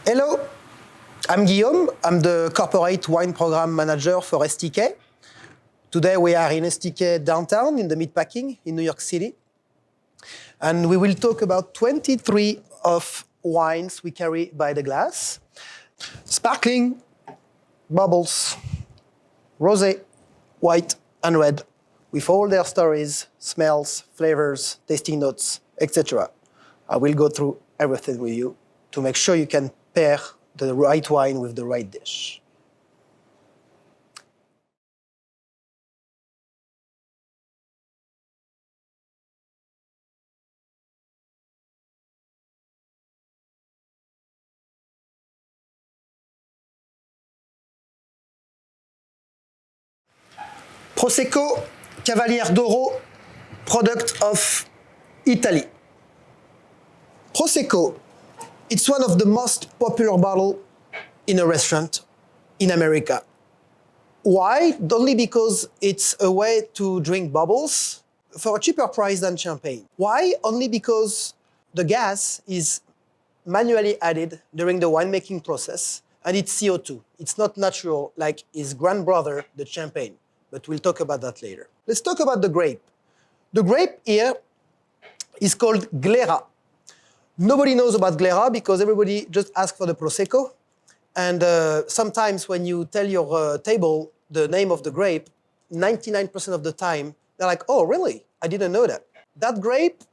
Hello, I'm Guillaume. I'm the Corporate Wine Program Manager for STK. Today we are in STK downtown in the Meatpacking in New York City. And we will talk about 23 of wines we carry by the glass. Sparkling, bubbles, rosé, white, and red, with all their stories, smells, flavors, tasting notes, etc. I will go through everything with you to make sure you can pair the right wine with the right dish. Prosecco Cavalier d'Oro, product of Italy. Prosecco, it's one of the most popular bottles in a restaurant in America. Why? Only because it's a way to drink bubbles for a cheaper price than champagne. Why? Only because the gas is manually added during the winemaking process, and it's CO2. It's not natural like his grandbrother, the champagne. But we'll talk about that later. Let's talk about the grape. The grape here is called Glera. Nobody knows about Glera because everybody just asks for the Prosecco. And sometimes when you tell your table the name of the grape, 99% of the time, they're like, oh, really? I didn't know that. That grape,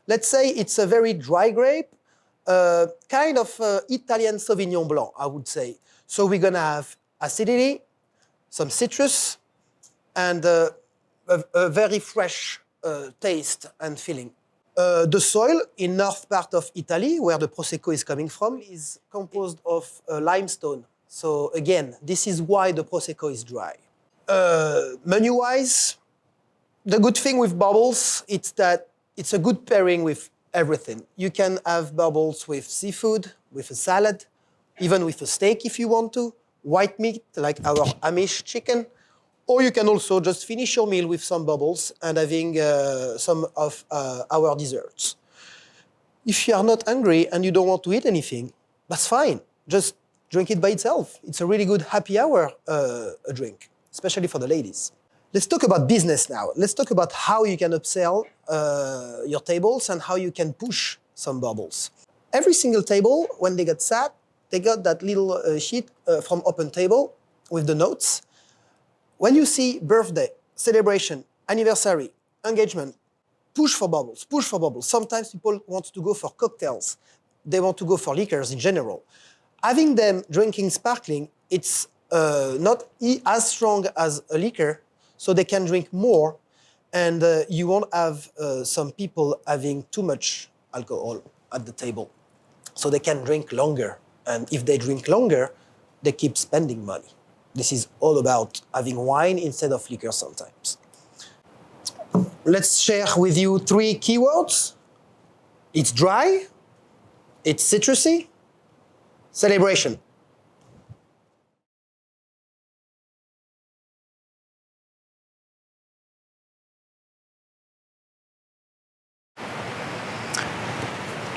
let's say it's a very dry grape, kind of Italian Sauvignon Blanc, I would say. So we're going to have acidity, some citrus, and a very fresh taste and feeling. The soil in north part of Italy, where the Prosecco is coming from, is composed of limestone. So again, this is why the Prosecco is dry. Menu-wise, the good thing with bubbles is that it's a good pairing with everything. You can have bubbles with seafood, with a salad, even with a steak if you want to, white meat like our Amish chicken, or you can also just finish your meal with some bubbles and having some of our desserts. If you are not hungry and you don't want to eat anything, that's fine. Just drink it by itself. It's a really good happy hour drink, especially for the ladies. Let's talk about business now. Let's talk about how you can upsell your tables and how you can push some bubbles. Every single table, when they get sat, they got that little sheet from Open Table with the notes. When you see birthday, celebration, anniversary, engagement, push for bubbles, push for bubbles. Sometimes people want to go for cocktails. They want to go for liquors in general. Having them drinking sparkling, it's not as strong as a liquor, so they can drink more, and you won't have some people having too much alcohol at the table. So they can drink longer, and if they drink longer, they keep spending money. This is all about having wine instead of liquor sometimes. Let's share with you 3 keywords. It's dry, it's citrusy, celebration.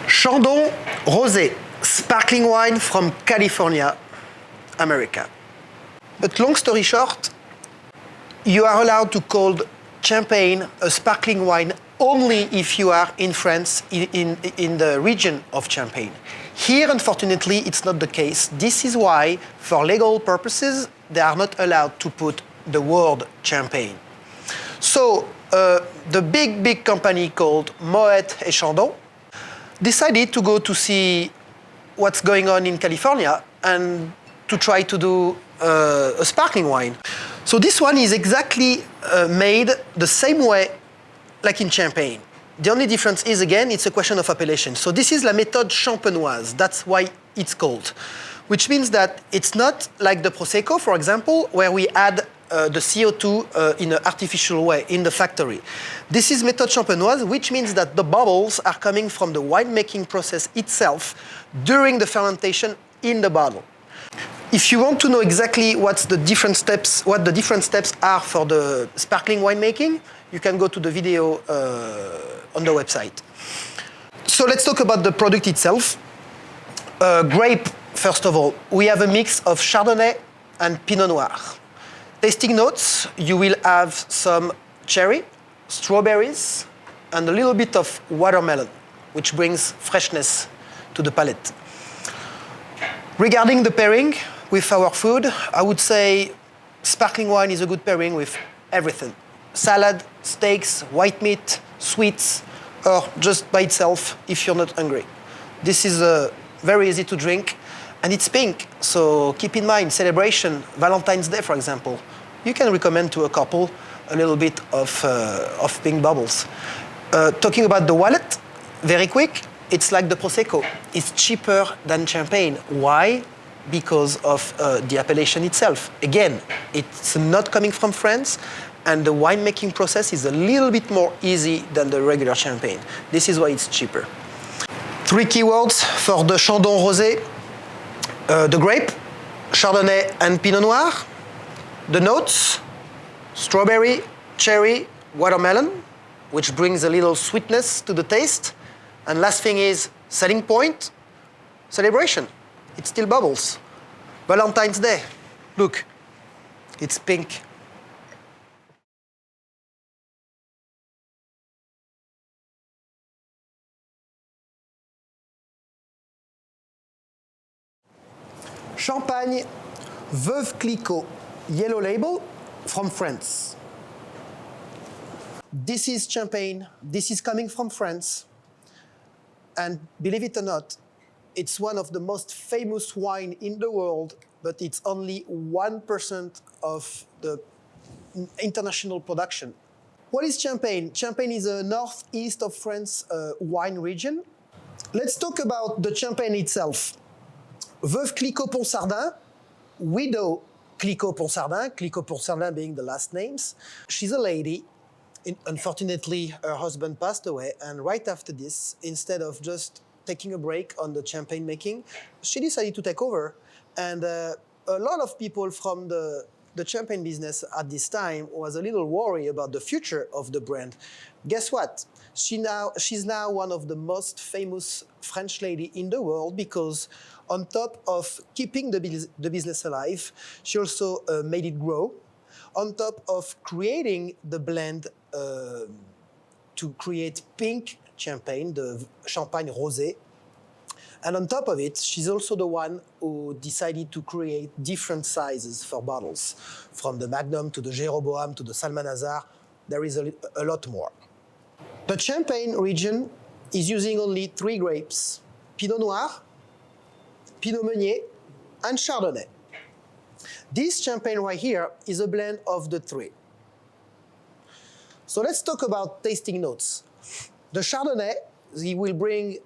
Chandon Rosé, sparkling wine from California, America. But long story short, you are allowed to call champagne a sparkling wine only if you are in France, in the region of Champagne. Here, unfortunately, it's not the case. This is why, for legal purposes, they are not allowed to put the word champagne. So the big company called Moet et Chandon decided to go to see what's going on in California and to try to do a sparkling wine. So this one is exactly made the same way like in Champagne. The only difference is, again, it's a question of appellation. So this is la méthode champenoise. That's why it's called. Which means that it's not like the Prosecco, for example, where we add the CO2 in an artificial way in the factory. This is méthode champenoise, which means that the bubbles are coming from the winemaking process itself during the fermentation in the bottle. If you want to know exactly what the different steps are for the sparkling winemaking, you can go to the video on the website. So let's talk about the product itself. Grape First of all, we have a mix of Chardonnay and Pinot Noir. Tasting notes, you will have some cherry, strawberries, and a little bit of watermelon, which brings freshness to the palate. Regarding the pairing with our food, I would say sparkling wine is a good pairing with everything. Salad, steaks, white meat, sweets, or just by itself if you're not hungry. This is very easy to drink, and it's pink, so keep in mind, celebration, Valentine's Day, for example, you can recommend to a couple a little bit of pink bubbles. Talking about the wallet, very quick, it's like the Prosecco. It's cheaper than champagne. Why? Because of the appellation itself. Again, it's not coming from France, and the winemaking process is a little bit more easy than the regular champagne. This is why it's cheaper. 3 keywords for the Chandon Rosé. The grape, Chardonnay and Pinot Noir. The notes, strawberry, cherry, watermelon, which brings a little sweetness to the taste. And last thing is selling point, celebration. It still bubbles. Valentine's Day, look, it's pink. Champagne Veuve Clicquot, yellow label, from France. This is champagne, this is coming from France. And believe it or not, it's one of the most famous wine in the world, but it's only 1% of the international production. What is Champagne? Champagne is a northeast of France wine region. Let's talk about the champagne itself. Veuve Clicquot-Ponsardin, widow Clicquot-Ponsardin, Clicquot-Ponsardin being the last names. She's a lady. Unfortunately, her husband passed away, and right after this, instead of just taking a break on the champagne making, she decided to take over. And a lot of people from the champagne business at this time was a little worried about the future of the brand. Guess what? She's now one of the most famous French lady in the world, because on top of keeping the business alive, she also made it grow. On top of creating the blend to create pink champagne, the Champagne Rosé. And on top of it, she's also the one who decided to create different sizes for bottles. From the Magnum to the Jéroboam to the Salmanazar, there is a lot more. The Champagne region is using only 3 grapes: Pinot Noir, Pinot Meunier, and Chardonnay. This champagne right here is a blend of the 3. So let's talk about tasting notes. The Chardonnay, he will bring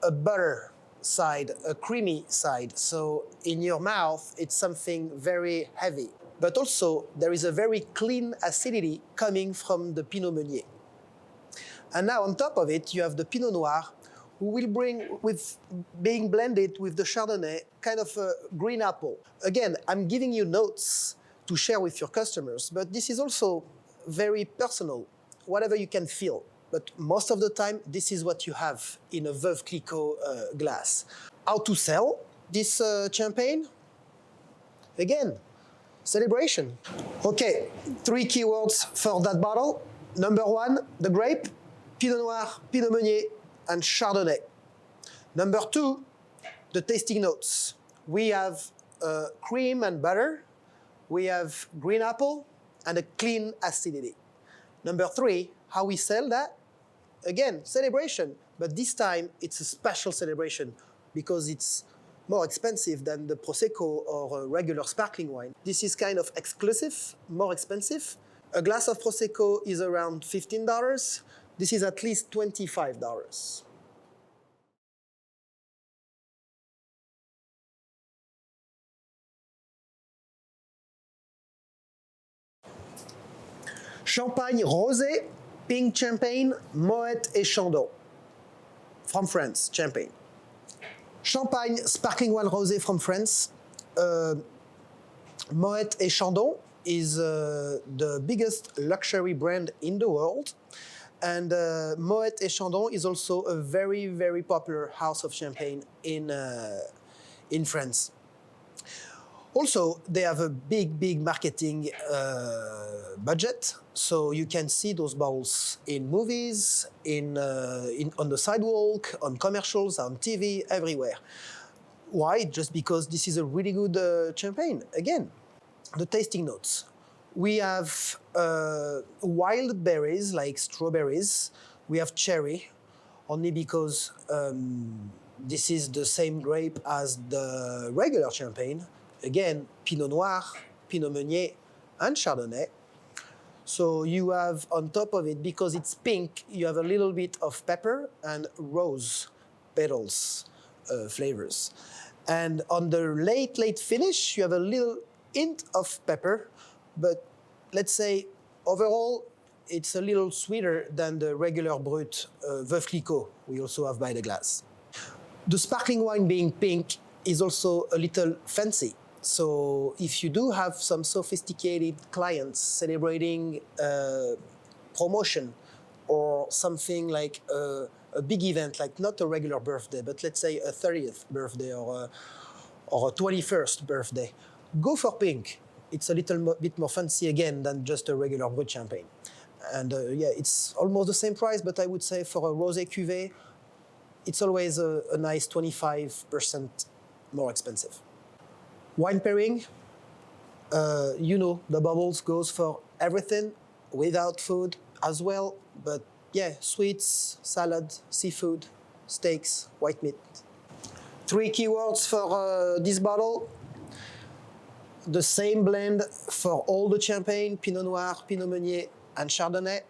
a butter side, a creamy side. So in your mouth, it's something very heavy. But also, there is a very clean acidity coming from the Pinot Meunier. And now on top of it, you have the Pinot Noir, who will bring, with being blended with the Chardonnay, kind of a green apple. Again, I'm giving you notes to share with your customers, but this is also very personal, whatever you can feel. But most of the time, this is what you have in a Veuve Clicquot glass. How to sell this champagne? Again, celebration. Okay, 3 keywords for that bottle. Number 1, the grape, Pinot Noir, Pinot Meunier, and Chardonnay. Number 2, the tasting notes. We have cream and butter. We have green apple and a clean acidity. Number 3, how we sell that? Again, celebration, but this time it's a special celebration because it's more expensive than the Prosecco or a regular sparkling wine. This is kind of exclusive, more expensive. A glass of Prosecco is around $15. This is at least $25. Champagne Rosé, pink champagne, Moet et Chandon. From France, champagne. Champagne sparkling wine rosé from France. Moet et Chandon is the biggest luxury brand in the world. And Moet et Chandon is also a very, very popular house of champagne in in France. Also, they have a big marketing budget, so you can see those bottles in movies, on the sidewalk, on commercials, on TV, everywhere. Why? Just because this is a really good champagne. Again, the tasting notes. We have wild berries like strawberries. We have cherry, only because this is the same grape as the regular champagne. Again, Pinot Noir, Pinot Meunier, and Chardonnay. So you have on top of it, because it's pink, you have a little bit of pepper and rose petals flavors. And on the late finish, you have a little hint of pepper, but let's say overall, it's a little sweeter than the regular Brut Veuve Clicquot we also have by the glass. The sparkling wine being pink is also a little fancy. So if you do have some sophisticated clients celebrating promotion or something like a big event, like not a regular birthday, but let's say a 30th birthday or a 21st birthday, go for pink. It's a little bit more fancy again than just a regular Brut champagne. And yeah, it's almost the same price, but I would say for a rosé cuvée, it's always a nice 25% more expensive. Wine pairing, you know, the bubbles goes for everything, without food as well, but yeah, sweets, salad, seafood, steaks, white meat. 3 keywords for this bottle. The same blend for all the champagne, Pinot Noir, Pinot Meunier, and Chardonnay.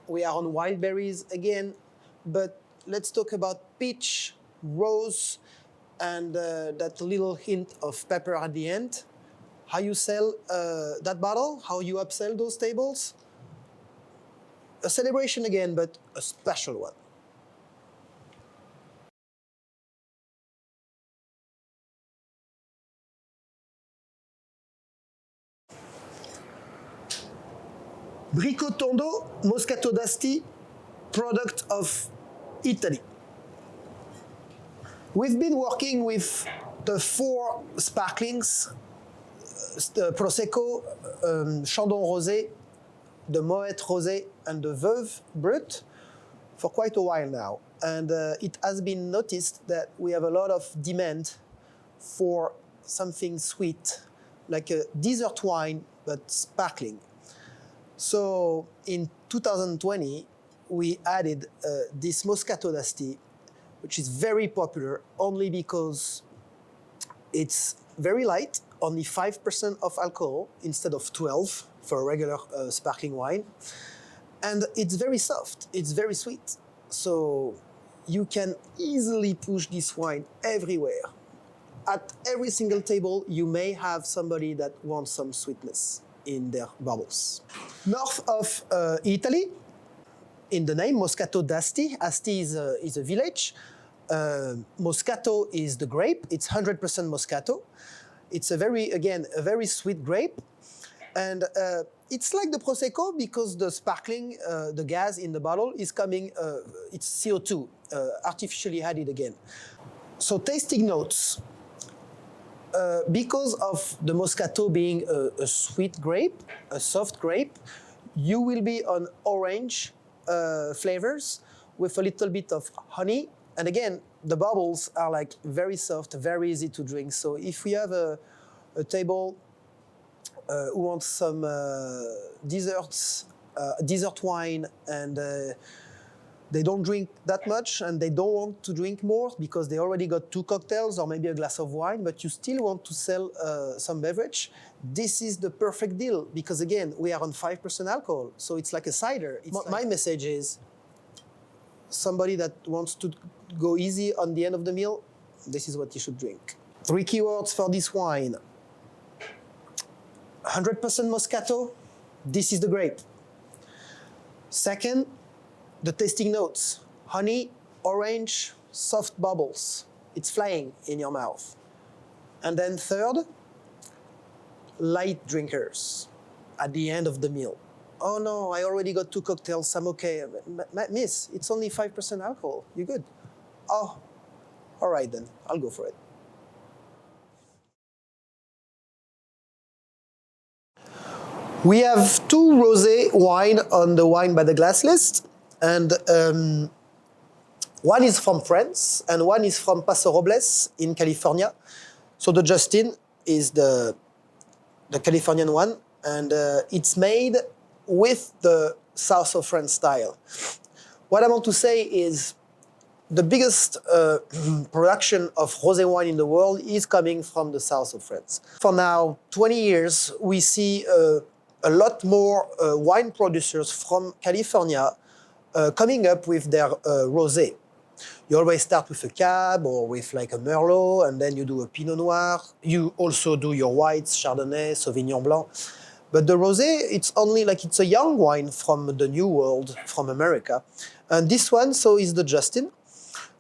We are on wild berries again, but let's talk about peach, rose, and that little hint of pepper at the end. How you sell that bottle, how you upsell those tables. A celebration again, but a special one. Bricot Tondo Moscato d'Asti, product of Italy. We've been working with the 4 sparklings, the Prosecco, Chandon Rosé, the Moet Rosé, and the Veuve Brut for quite a while now. And it has been noticed that we have a lot of demand for something sweet, like a dessert wine, but sparkling. So in 2020, we added this Moscato d'Asti, which is very popular only because it's very light, only 5% of alcohol instead of 12 for a regular sparkling wine. And it's very soft, it's very sweet. So you can easily push this wine everywhere. At every single table, you may have somebody that wants some sweetness in their bubbles. North of Italy, in the name Moscato d'Asti, Asti is a village. Moscato is the grape, it's 100% Moscato. It's a very sweet grape. And it's like the Prosecco because the sparkling, the gas in the bottle is coming, it's CO2, artificially added again. So tasting notes. Because of the Moscato being a sweet grape, a soft grape, you will be on orange flavors with a little bit of honey. And again, the bubbles are like very soft, very easy to drink. So if we have a table who wants some desserts, dessert wine, and they don't drink that much and they don't want to drink more because they already got 2 cocktails or maybe a glass of wine, but you still want to sell some beverage, this is the perfect deal because again, we are on 5% alcohol. So it's like a cider. My message is somebody that wants to go easy on the end of the meal, this is what you should drink. 3 keywords for this wine. 100% Moscato, this is the grape. Second, the tasting notes, honey, orange, soft bubbles. It's flying in your mouth. And then third, light drinkers at the end of the meal. Oh no, I already got 2 cocktails, I'm okay. Miss, it's only 5% alcohol, you good? Oh, all right then, I'll go for it. We have two rosé wine on the Wine by the Glass list, and one is from France and one is from Paso Robles in California. So the Justin is the Californian one, and it's made with the south of France style. What I want to say is the biggest production of rosé wine in the world is coming from the south of France. For now, 20 years, we see a lot more wine producers from California coming up with their rosé. You always start with a Cab or with like a Merlot, and then you do a Pinot Noir. You also do your whites, Chardonnay, Sauvignon Blanc. But the rosé, it's only like it's a young wine from the New World, from America. And this one, so is the Justin.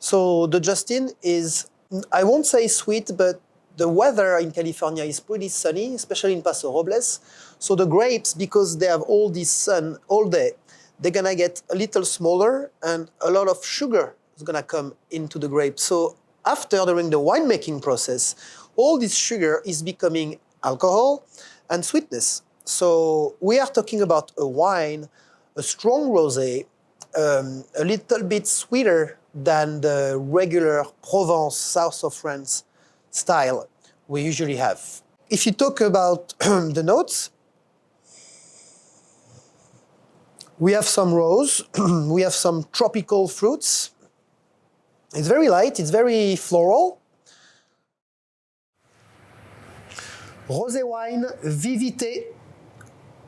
So the Justin is, I won't say sweet, but the weather in California is pretty sunny, especially in Paso Robles. So the grapes, because they have all this sun all day, they're gonna get a little smaller and a lot of sugar is gonna come into the grape. So after, during the winemaking process, all this sugar is becoming alcohol and sweetness. So we are talking about a wine, a strong rosé, a little bit sweeter than the regular Provence, south of France style we usually have. If you talk about the notes, we have some rose, we have some tropical fruits. It's very light, it's very floral. Rosé wine, Vivité,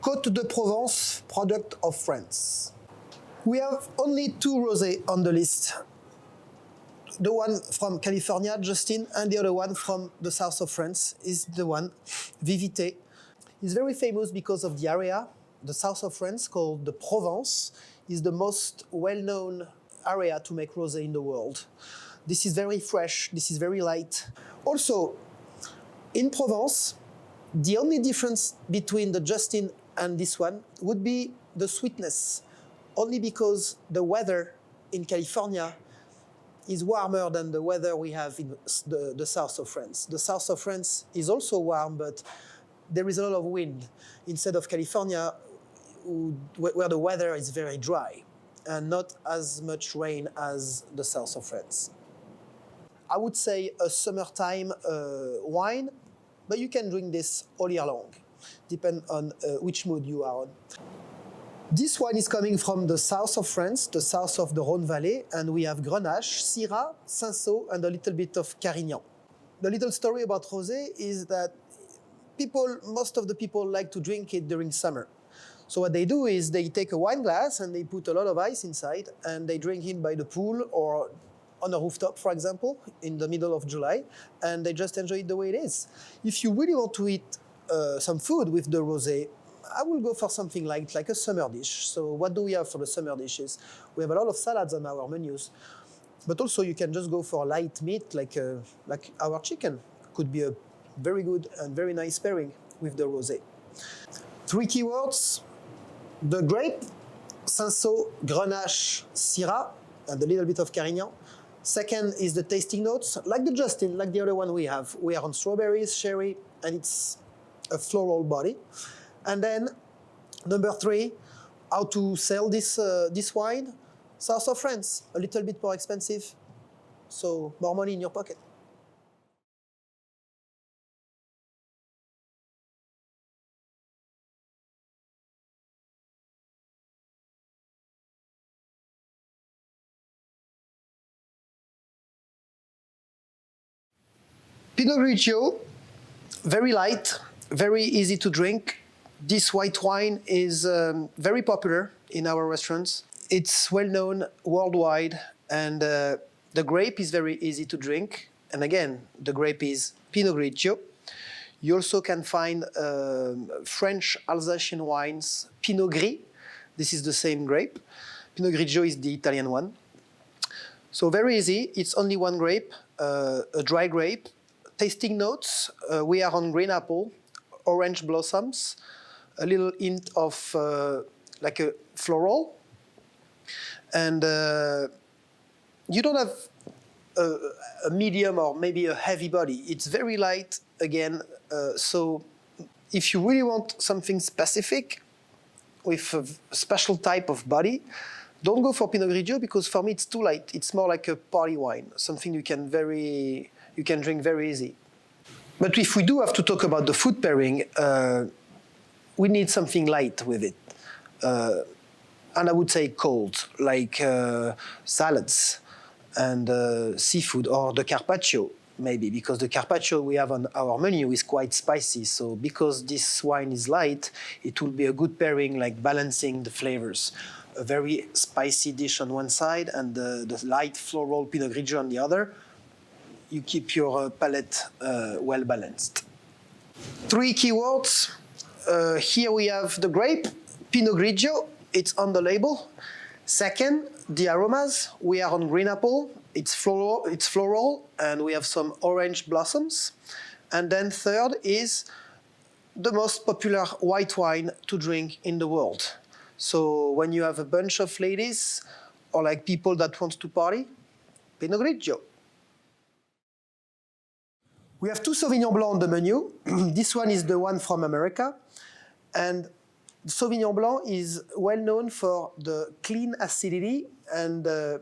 Côte de Provence, product of France. We have only two rosé on the list. The one from California, Justin, and the other one from the south of France is the one, Vivité. It's very famous because of the area. The south of France, called the Provence, is the most well-known area to make rosé in the world. This is very fresh, this is very light. Also, in Provence, the only difference between the Justin and this one would be the sweetness, only because the weather in California is warmer than the weather we have in the south of France. The south of France is also warm, but there is a lot of wind, instead of California, where the weather is very dry and not as much rain as the south of France. I would say a summertime wine, but you can drink this all year long, depending on which mood you are on. This wine is coming from the south of France, the south of the Rhône Valley, and we have Grenache, Syrah, Cinsault, and a little bit of Carignan. The little story about rosé is that most of the people like to drink it during summer. So what they do is they take a wine glass and they put a lot of ice inside and they drink it by the pool or on a rooftop, for example, in the middle of July, and they just enjoy it the way it is. If you really want to eat some food with the rosé, I will go for something like a summer dish. So what do we have for the summer dishes? We have a lot of salads on our menus, but also you can just go for light meat like our chicken. Could be a very good and very nice pairing with the rosé. 3 keywords: the grape, Cinsault, Grenache, Syrah, and a little bit of Carignan. Second is the tasting notes, like the Justin, like the other one we have. We are on strawberries, sherry, and it's a floral body. And then number 3, how to sell this wine? South of France, a little bit more expensive, so more money in your pocket. Pinot Grigio, very light, very easy to drink. This white wine is very popular in our restaurants. It's well known worldwide, and the grape is very easy to drink. And again, the grape is Pinot Grigio. You also can find French Alsatian wines, Pinot Gris. This is the same grape. Pinot Grigio is the Italian one. So very easy. It's only one grape, a dry grape. Tasting notes, we are on green apple, orange blossoms, a little hint of like a floral. And you don't have a medium or maybe a heavy body. It's very light again, so if you really want something specific with a special type of body, don't go for Pinot Grigio because for me it's too light. It's more like a party wine, something you can drink very easy. But if we do have to talk about the food pairing, we need something light with it. And I would say cold, like salads and seafood, or the carpaccio, maybe, because the carpaccio we have on our menu is quite spicy. So because this wine is light, it will be a good pairing, like balancing the flavors. A very spicy dish on one side and the light floral Pinot Grigio on the other. You keep your palate well balanced. 3 keywords. Here we have the grape, Pinot Grigio. It's on the label. Second, the aromas. We are on green apple. It's floral, and we have some orange blossoms. And then third is the most popular white wine to drink in the world. So when you have a bunch of ladies or like people that want to party, Pinot Grigio. We have 2 Sauvignon Blanc on the menu. This one is the one from America. And Sauvignon Blanc is well known for the clean acidity and the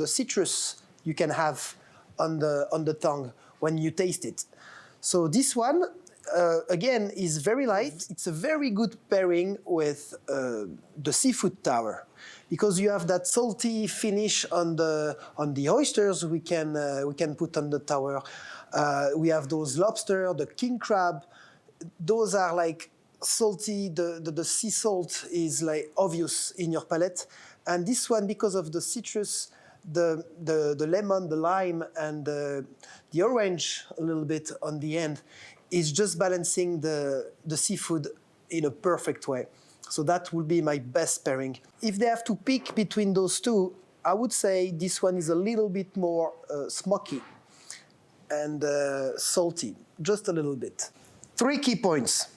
citrus you can have on the tongue when you taste it. So this one, again, is very light. It's a very good pairing with the seafood tower because you have that salty finish on the oysters we can put on the tower. We have those lobster, the king crab. Those are like salty. The sea salt is like obvious in your palate, and this one, because of the citrus, the lemon, the lime, and the orange a little bit on the end, is just balancing the seafood in a perfect way. So that will be my best pairing. If they have to pick between those two, I would say this one is a little bit more smoky and salty, just a little bit. 3 key points.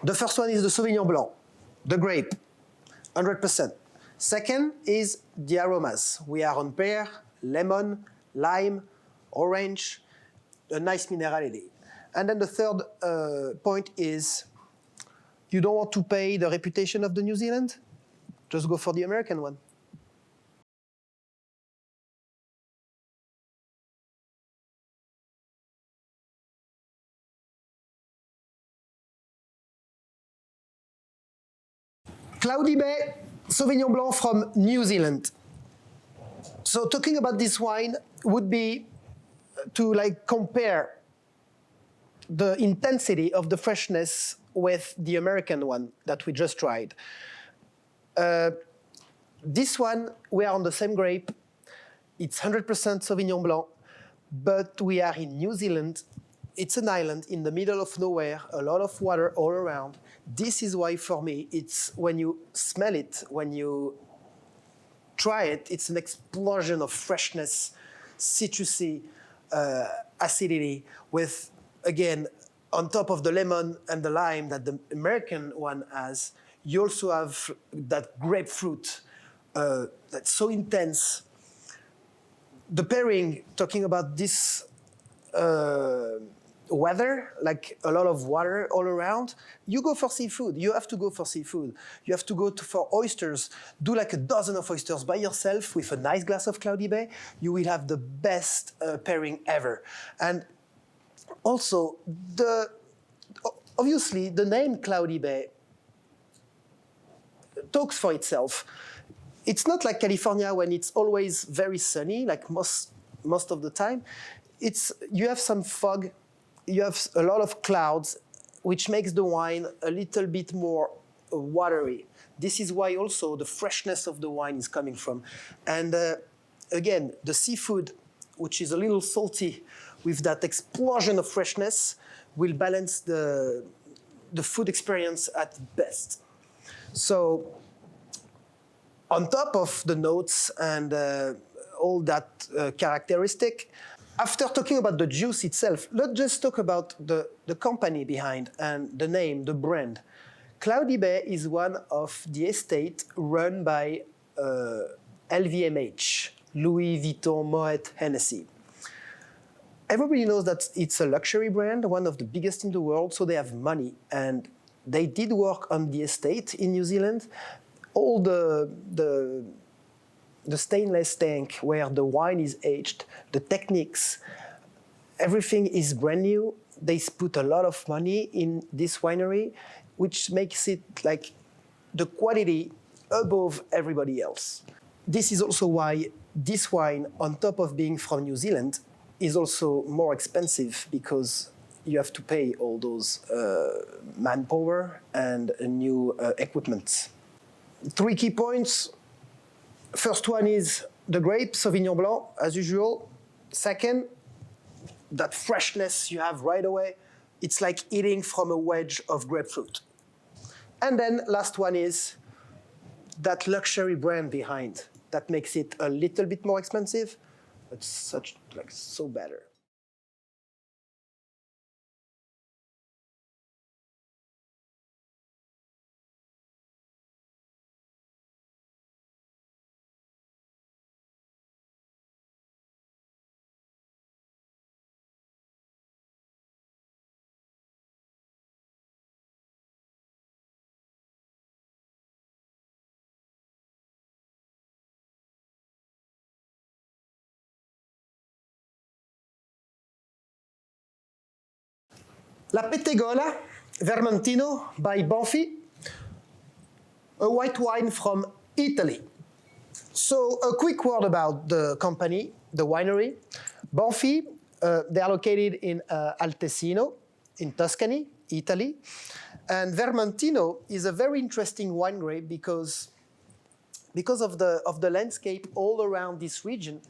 The first one is the Sauvignon Blanc, the grape, 100%. Second is the aromas. We are on pear, lemon, lime, orange, a nice minerality. And then the third point is you don't want to pay the reputation of the New Zealand? Just go for the American one. Cloudy Bay, Sauvignon Blanc from New Zealand. So talking about this wine would be to like compare the intensity of the freshness with the American one that we just tried. This one, we are on the same grape. It's 100% Sauvignon Blanc, but we are in New Zealand. It's an island in the middle of nowhere, a lot of water all around. This is why, for me, it's when you smell it, when you try it, it's an explosion of freshness, citrusy, acidity, with, again, on top of the lemon and the lime that the American one has, you also have that grapefruit that's so intense. The pairing, talking about this weather, like a lot of water all around, you go for seafood. You have to go for seafood. You have to go for oysters. Do like a dozen of oysters by yourself with a nice glass of Cloudy Bay. You will have the best pairing ever. And also, obviously, the name Cloudy Bay talks for itself. It's not like California when it's always very sunny, like most of the time. You have some fog, you have a lot of clouds, which makes the wine a little bit more watery. This is why also the freshness of the wine is coming from. And again, the seafood, which is a little salty, with that explosion of freshness, will balance the food experience at best. So on top of the notes and all that characteristic, after talking about the juice itself, let's just talk about the company behind and the name, the brand. Cloudy Bay is one of the estate run by LVMH, Louis Vuitton Moet Hennessy. Everybody knows that it's a luxury brand, one of the biggest in the world, so they have money. And they did work on the estate in New Zealand. All the stainless tank where the wine is aged, the techniques, everything is brand new. They put a lot of money in this winery, which makes it like the quality above everybody else. This is also why this wine, on top of being from New Zealand, is also more expensive because you have to pay all those manpower and new equipment. 3 key points. First one is the grape, Sauvignon Blanc, as usual. Second, that freshness you have right away. It's like eating from a wedge of grapefruit. And then last one is that luxury brand behind that makes it a little bit more expensive, but so better. La Pettegola Vermentino by Banfi, a white wine from Italy. So a quick word about the company, the winery. Banfi, they are located in Altesino, in Tuscany, Italy. And Vermentino is a very interesting wine grape because of the landscape all around this region.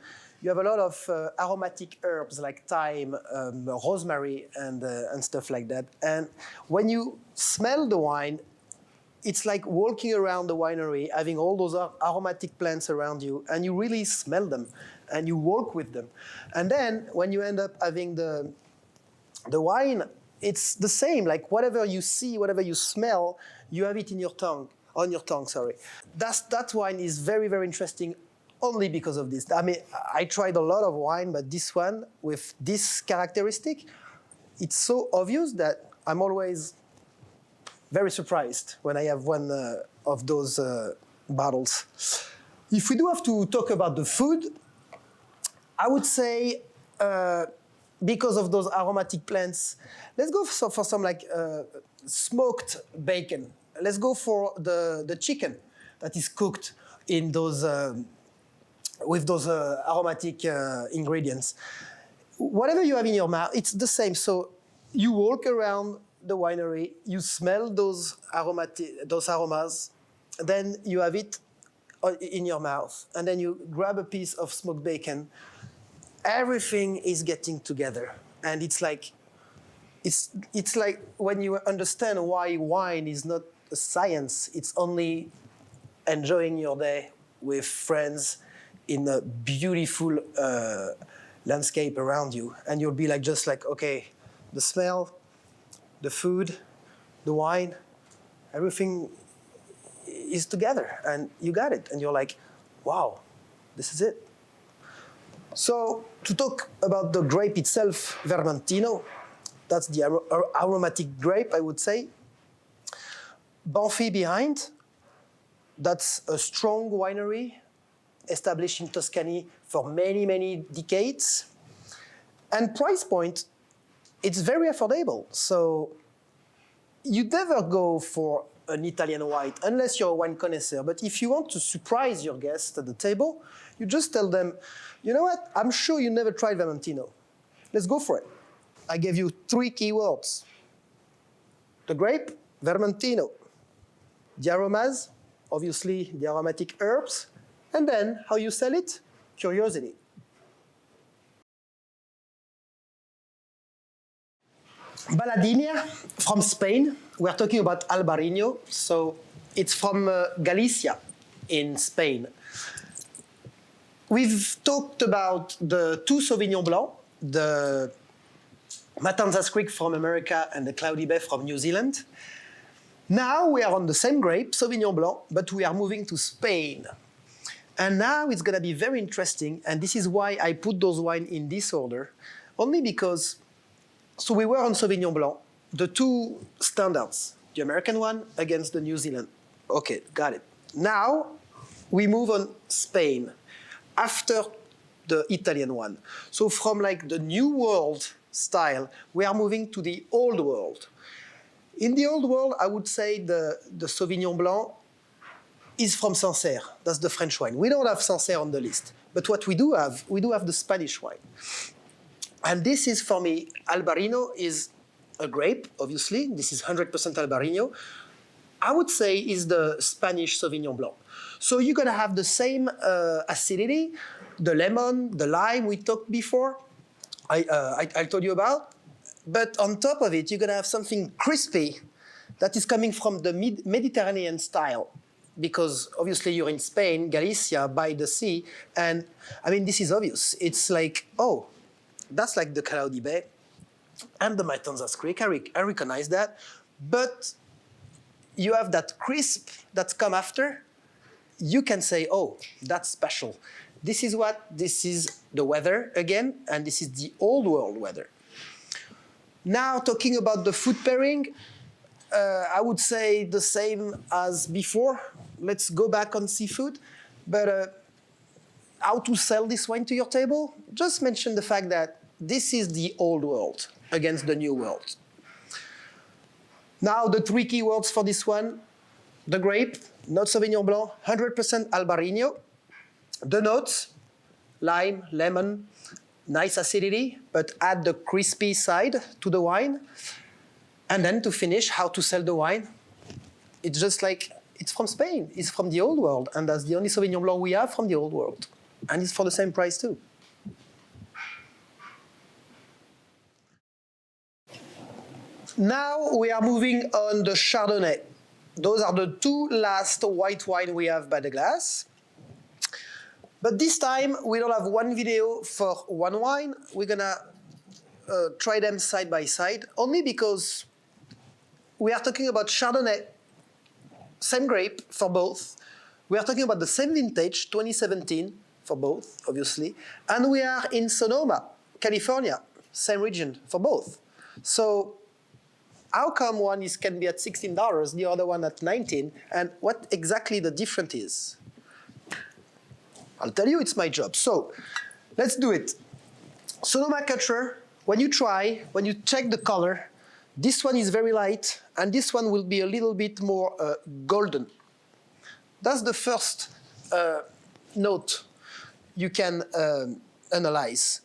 You have a lot of aromatic herbs like thyme, rosemary, and stuff like that. And when you smell the wine, it's like walking around the winery, having all those aromatic plants around you, and you really smell them, and you walk with them. And then when you end up having the wine, it's the same. Like whatever you see, whatever you smell, you have it in your tongue, on your tongue, sorry. That wine is very, very interesting only because of this. I mean, I tried a lot of wine, but this one, with this characteristic, it's so obvious that I'm always very surprised when I have one of those bottles. If we do have to talk about the food, I would say because of those aromatic plants, let's go for some like smoked bacon. Let's go for the chicken that is cooked in those with those aromatic ingredients. Whatever you have in your mouth, it's the same. So you walk around the winery, you smell those aromas, then you have it in your mouth, and then you grab a piece of smoked bacon. Everything is getting together, and it's like when you understand why wine is not a science, it's only enjoying your day with friends in a beautiful landscape around you, and you'll be like just like, okay, the smell, the food, the wine, everything is together, and you got it, and you're like, wow, this is it. So to talk about the grape itself, Vermentino, that's the aromatic grape, I would say. Banfi behind, that's a strong winery established in Tuscany for many, many decades. And price point, it's very affordable. So you never go for an Italian white unless you're a wine connoisseur. But if you want to surprise your guests at the table, you just tell them, you know what, I'm sure you never tried Vermentino. Let's go for it. I gave you 3 keywords. The grape, Vermentino. The aromas, obviously the aromatic herbs. And then how you sell it, curiosity. Baladinia from Spain. We're talking about Albarino. So it's from Galicia in Spain. We've talked about the 2 Sauvignon Blanc, the Matanzas Creek from America and the Cloudy Bay from New Zealand. Now we are on the same grape, Sauvignon Blanc, but we are moving to Spain. And now it's going to be very interesting, and this is why I put those wines in this order. only because, so we were on Sauvignon Blanc, the two standards, the American one against the New Zealand. Okay, got it. Now, we move on Spain after the Italian one. So from like the New World style, we are moving to the Old World. In the Old World, I would say the Sauvignon Blanc is from Sancerre. That's the French wine. We don't have Sancerre on the list. But what we do have the Spanish wine. And this is, for me, Albarino is a grape, obviously. This is 100% Albarino. I would say is the Spanish Sauvignon Blanc. So you're going to have the same acidity, the lemon, the lime we talked before, I told you about. But on top of it, you're going to have something crispy that is coming from the Mediterranean style. Because obviously you're in Spain, Galicia, by the sea. And I mean, this is obvious. It's like, oh, that's like the Cloudy Bay and the Matanzas Creek. I recognize that. But you have that crisp that's come after. You can say, oh, that's special. This is what? This is the weather again, and this is the Old World weather. Now, talking about the food pairing, I would say the same as before. Let's go back on seafood. But how to sell this wine to your table? Just mention the fact that this is the Old World against the New World. Now, the three key words for this one: the grape, not Sauvignon Blanc, 100% Albarino. The notes, lime, lemon, nice acidity, but add the crispy side to the wine. And then to finish, how to sell the wine. It's just like, it's from Spain. It's from the Old World. And that's the only Sauvignon Blanc we have from the Old World. And it's for the same price too. Now we are moving on the Chardonnay. Those are the two last white wine we have by the glass. But this time, we don't have one video for one wine. We're gonna try them side by side, only because we are talking about Chardonnay, same grape for both. We are talking about the same vintage, 2017, for both, obviously. And we are in Sonoma, California, same region for both. So how come one can be at $16, the other one at $19, and what exactly the difference is? I'll tell you, it's my job. So let's do it. Sonoma Culture, when you check the color, this one is very light, and this one will be a little bit more golden. That's the first note you can analyze.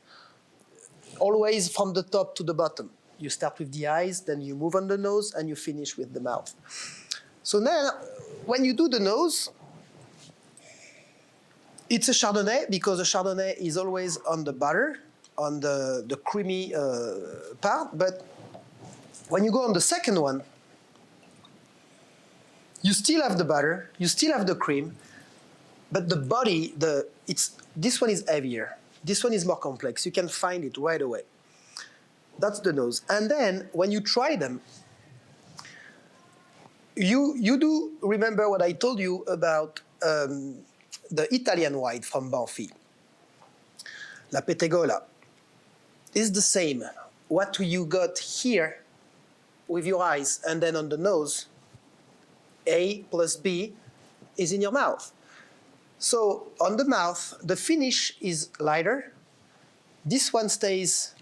Always from the top to the bottom. You start with the eyes, then you move on the nose, and you finish with the mouth. So now, when you do the nose, it's a Chardonnay, because a Chardonnay is always on the butter, on the creamy part. But when you go on the second one, you still have the butter, you still have the cream, but the body, this one is heavier. This one is more complex. You can find it right away. That's the nose. And then when you try them, you do remember what I told you about the Italian wine from Banfi. La Pettegola is the same. What you got here with your eyes and then on the nose, A plus B, is in your mouth. So on the mouth, the finish is lighter. This one stays,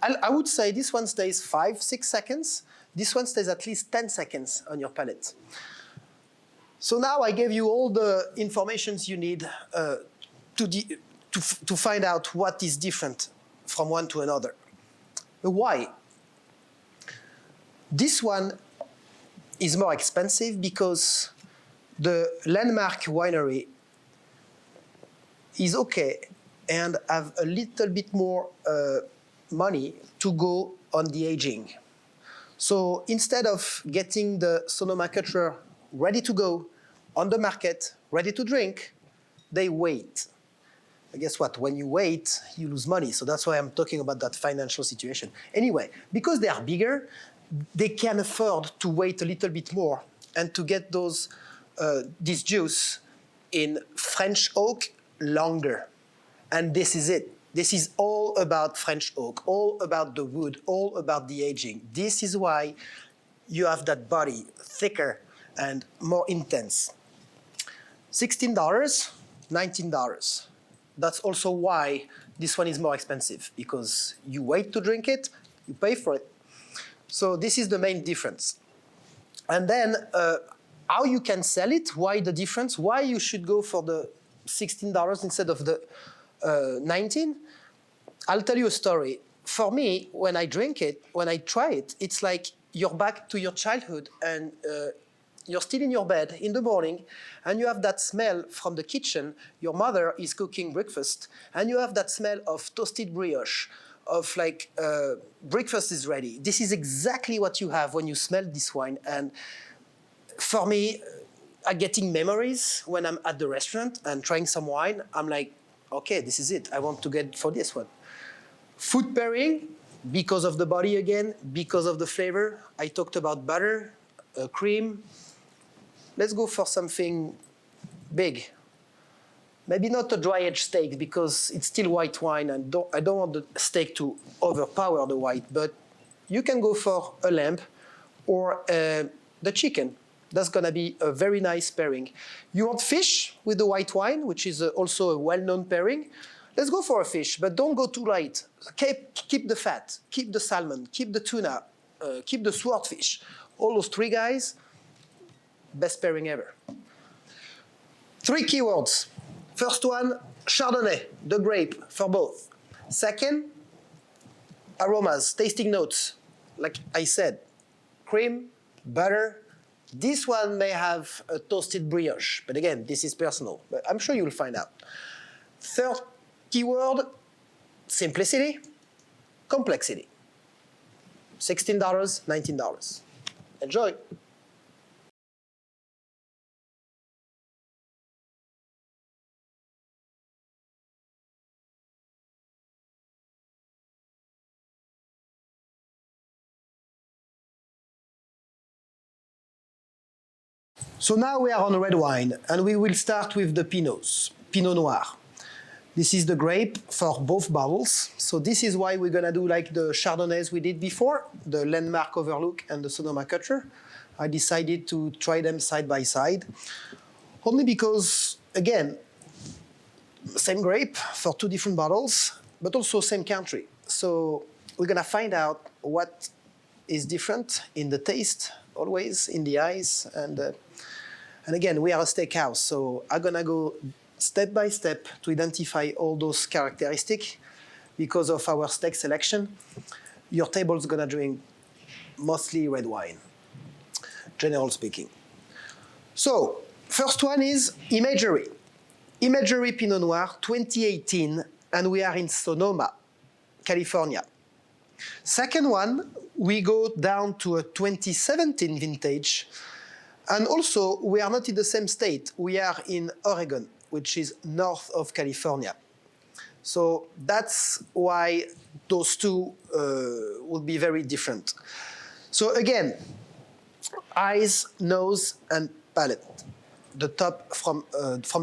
I would say this one stays 5-6 seconds. This one stays at least 10 seconds on your palate. So now I gave you all the informations you need to find out what is different from one to another. Why? This one is more expensive because the Landmark Winery is okay and have a little bit more money to go on the aging. So instead of getting the Sonoma Culture ready to go on the market, ready to drink, they wait. And guess what? When you wait, you lose money. So that's why I'm talking about that financial situation. Anyway, because they are bigger, they can afford to wait a little bit more and to get this juice in French oak longer. And this is it. This is all about French oak, all about the wood, all about the aging. This is why you have that body thicker and more intense. $16, $19. That's also why this one is more expensive, because you wait to drink it, you pay for it. So this is the main difference. And then how you can sell it, why the difference, why you should go for the $16 instead of the 19. I'll tell you a story. For me, when I drink it, when I try it, it's like you're back to your childhood and you're still in your bed in the morning and you have that smell from the kitchen. Your mother is cooking breakfast and you have that smell of toasted brioche, of like breakfast is ready. This is exactly what you have when you smell this wine. And for me, I'm getting memories when I'm at the restaurant and trying some wine. I'm like, okay, this is it. I want to get for this one. Food pairing, because of the body again, because of the flavor. I talked about butter, cream. Let's go for something big. Maybe not a dry-aged steak because it's still white wine and I don't want the steak to overpower the white, but you can go for a lamb or the chicken. That's gonna be a very nice pairing. You want fish with the white wine, which is also a well-known pairing. Let's go for a fish, but don't go too light. Keep the fat, keep the salmon, keep the tuna, keep the swordfish. All those three guys, best pairing ever. 3 keywords. First one, Chardonnay, the grape, for both. Second, aromas, tasting notes. Like I said, cream, butter. This one may have a toasted brioche, but again, this is personal, but I'm sure you'll find out. Third keyword, simplicity, complexity. $16, $19. Enjoy. So now we are on red wine, and we will start with the Pinots, Pinot Noir. This is the grape for both bottles. So this is why we're gonna do like the Chardonnays we did before, the Landmark Overlook and the Sonoma Cutcher. I decided to try them side by side, only because, again, same grape for 2 different bottles, but also same country. So we're gonna find out what is different in the taste, always in the eyes, and again, we are a steakhouse, so I'm gonna go step by step to identify all those characteristics because of our steak selection. Your table is gonna drink mostly red wine, general speaking. So, first one is Imagery. Imagery Pinot Noir 2018, and we are in Sonoma, California. Second one, we go down to a 2017 vintage, and also we are not in the same state. We are in Oregon, which is north of California. So that's why those two will be very different. So again, eyes, nose, and palate, the top from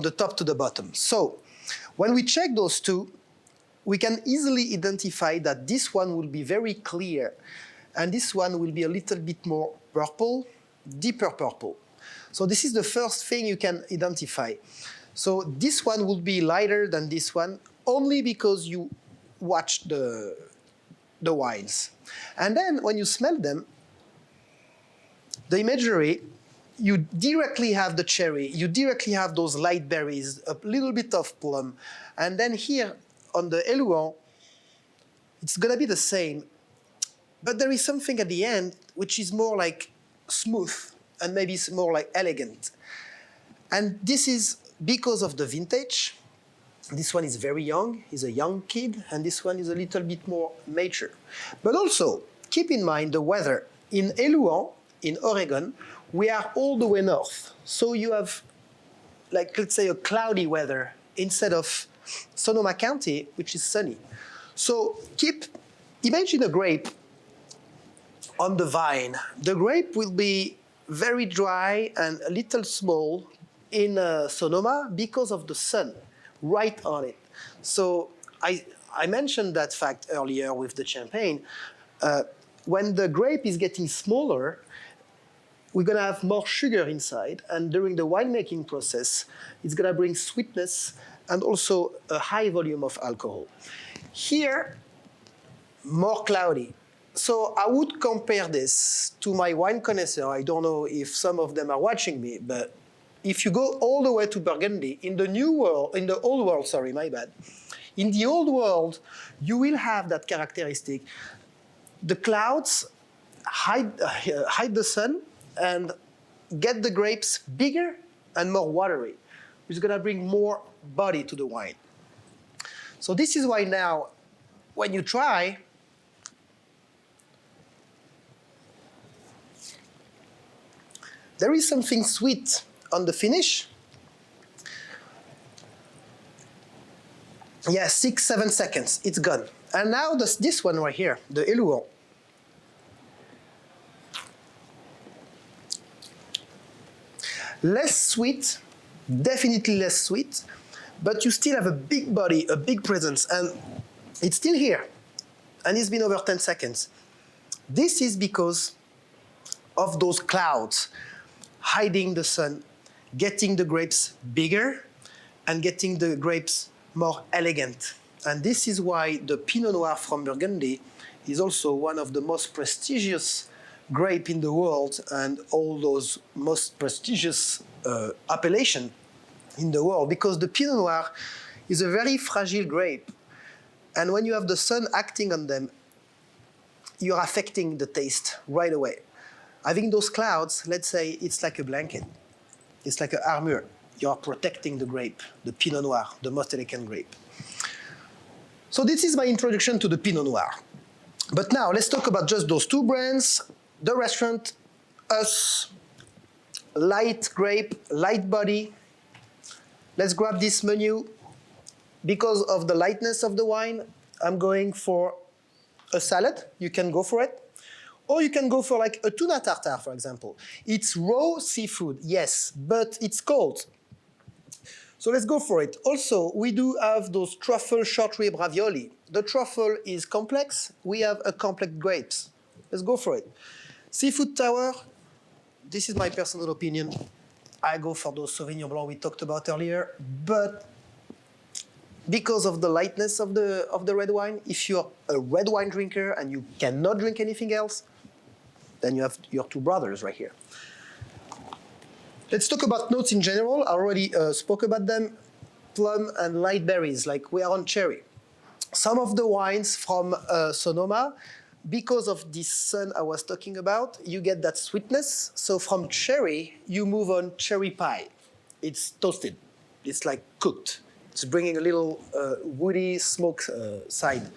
the top to the bottom. So when we check those two, we can easily identify that this one will be very clear, and this one will be a little bit more purple, deeper purple. So this is the first thing you can identify. So this one will be lighter than this one, only because you watch the wines. And then when you smell them, the imagery, you directly have the cherry, you directly have those light berries, a little bit of plum, and then here, on the Elouan, it's gonna be the same, but there is something at the end which is more like smooth and maybe it's more like elegant. And this is because of the vintage. This one is very young, he's a young kid, and this one is a little bit more mature. But also, keep in mind the weather. In Elouan, in Oregon, we are all the way north. So you have, like, let's say a cloudy weather instead of Sonoma County, which is sunny. So imagine a grape on the vine. The grape will be very dry and a little small in Sonoma because of the sun right on it. So I mentioned that fact earlier with the champagne. When the grape is getting smaller, we're going to have more sugar inside, and during the winemaking process, it's going to bring sweetness and also a high volume of alcohol. Here, more cloudy. So I would compare this to my wine connoisseur. I don't know if some of them are watching me, but if you go all the way to Burgundy, in the old world, sorry, my bad. In the old world, you will have that characteristic. The clouds hide the sun and get the grapes bigger and more watery, which is going to bring more body to the wine. So this is why now, when you try, there is something sweet on the finish. Yeah, 6-7 seconds, it's gone. And now this one right here, the Elouan. Less sweet, definitely less sweet, but you still have a big body, a big presence, and it's still here. And it's been over 10 seconds. This is because of those clouds hiding the sun, getting the grapes bigger, and getting the grapes more elegant. And this is why the Pinot Noir from Burgundy is also one of the most prestigious grape in the world, and all those most prestigious appellation in the world, because the Pinot Noir is a very fragile grape. And when you have the sun acting on them, you're affecting the taste right away. Having those clouds, let's say it's like a blanket. It's like an armor. You're protecting the grape, the Pinot Noir, the most elegant grape. So this is my introduction to the Pinot Noir. But now let's talk about just those two brands. The restaurant, us, light grape, light body. Let's grab this menu. Because of the lightness of the wine, I'm going for a salad. You can go for it. Or you can go for like a tuna tartare, for example. It's raw seafood, yes, but it's cold. So let's go for it. Also, we do have those truffle short rib ravioli. The truffle is complex. We have a complex grapes. Let's go for it. Seafood tower, this is my personal opinion. I go for those Sauvignon Blanc we talked about earlier, but because of the lightness of the red wine, if you're a red wine drinker and you cannot drink anything else, then you have your two brothers right here. Let's talk about notes in general. I already spoke about them. Plum and light berries, like we are on cherry. Some of the wines from Sonoma, because of this sun I was talking about, you get that sweetness. So from cherry, you move on cherry pie. It's toasted. It's like cooked. It's bringing a little woody smoke side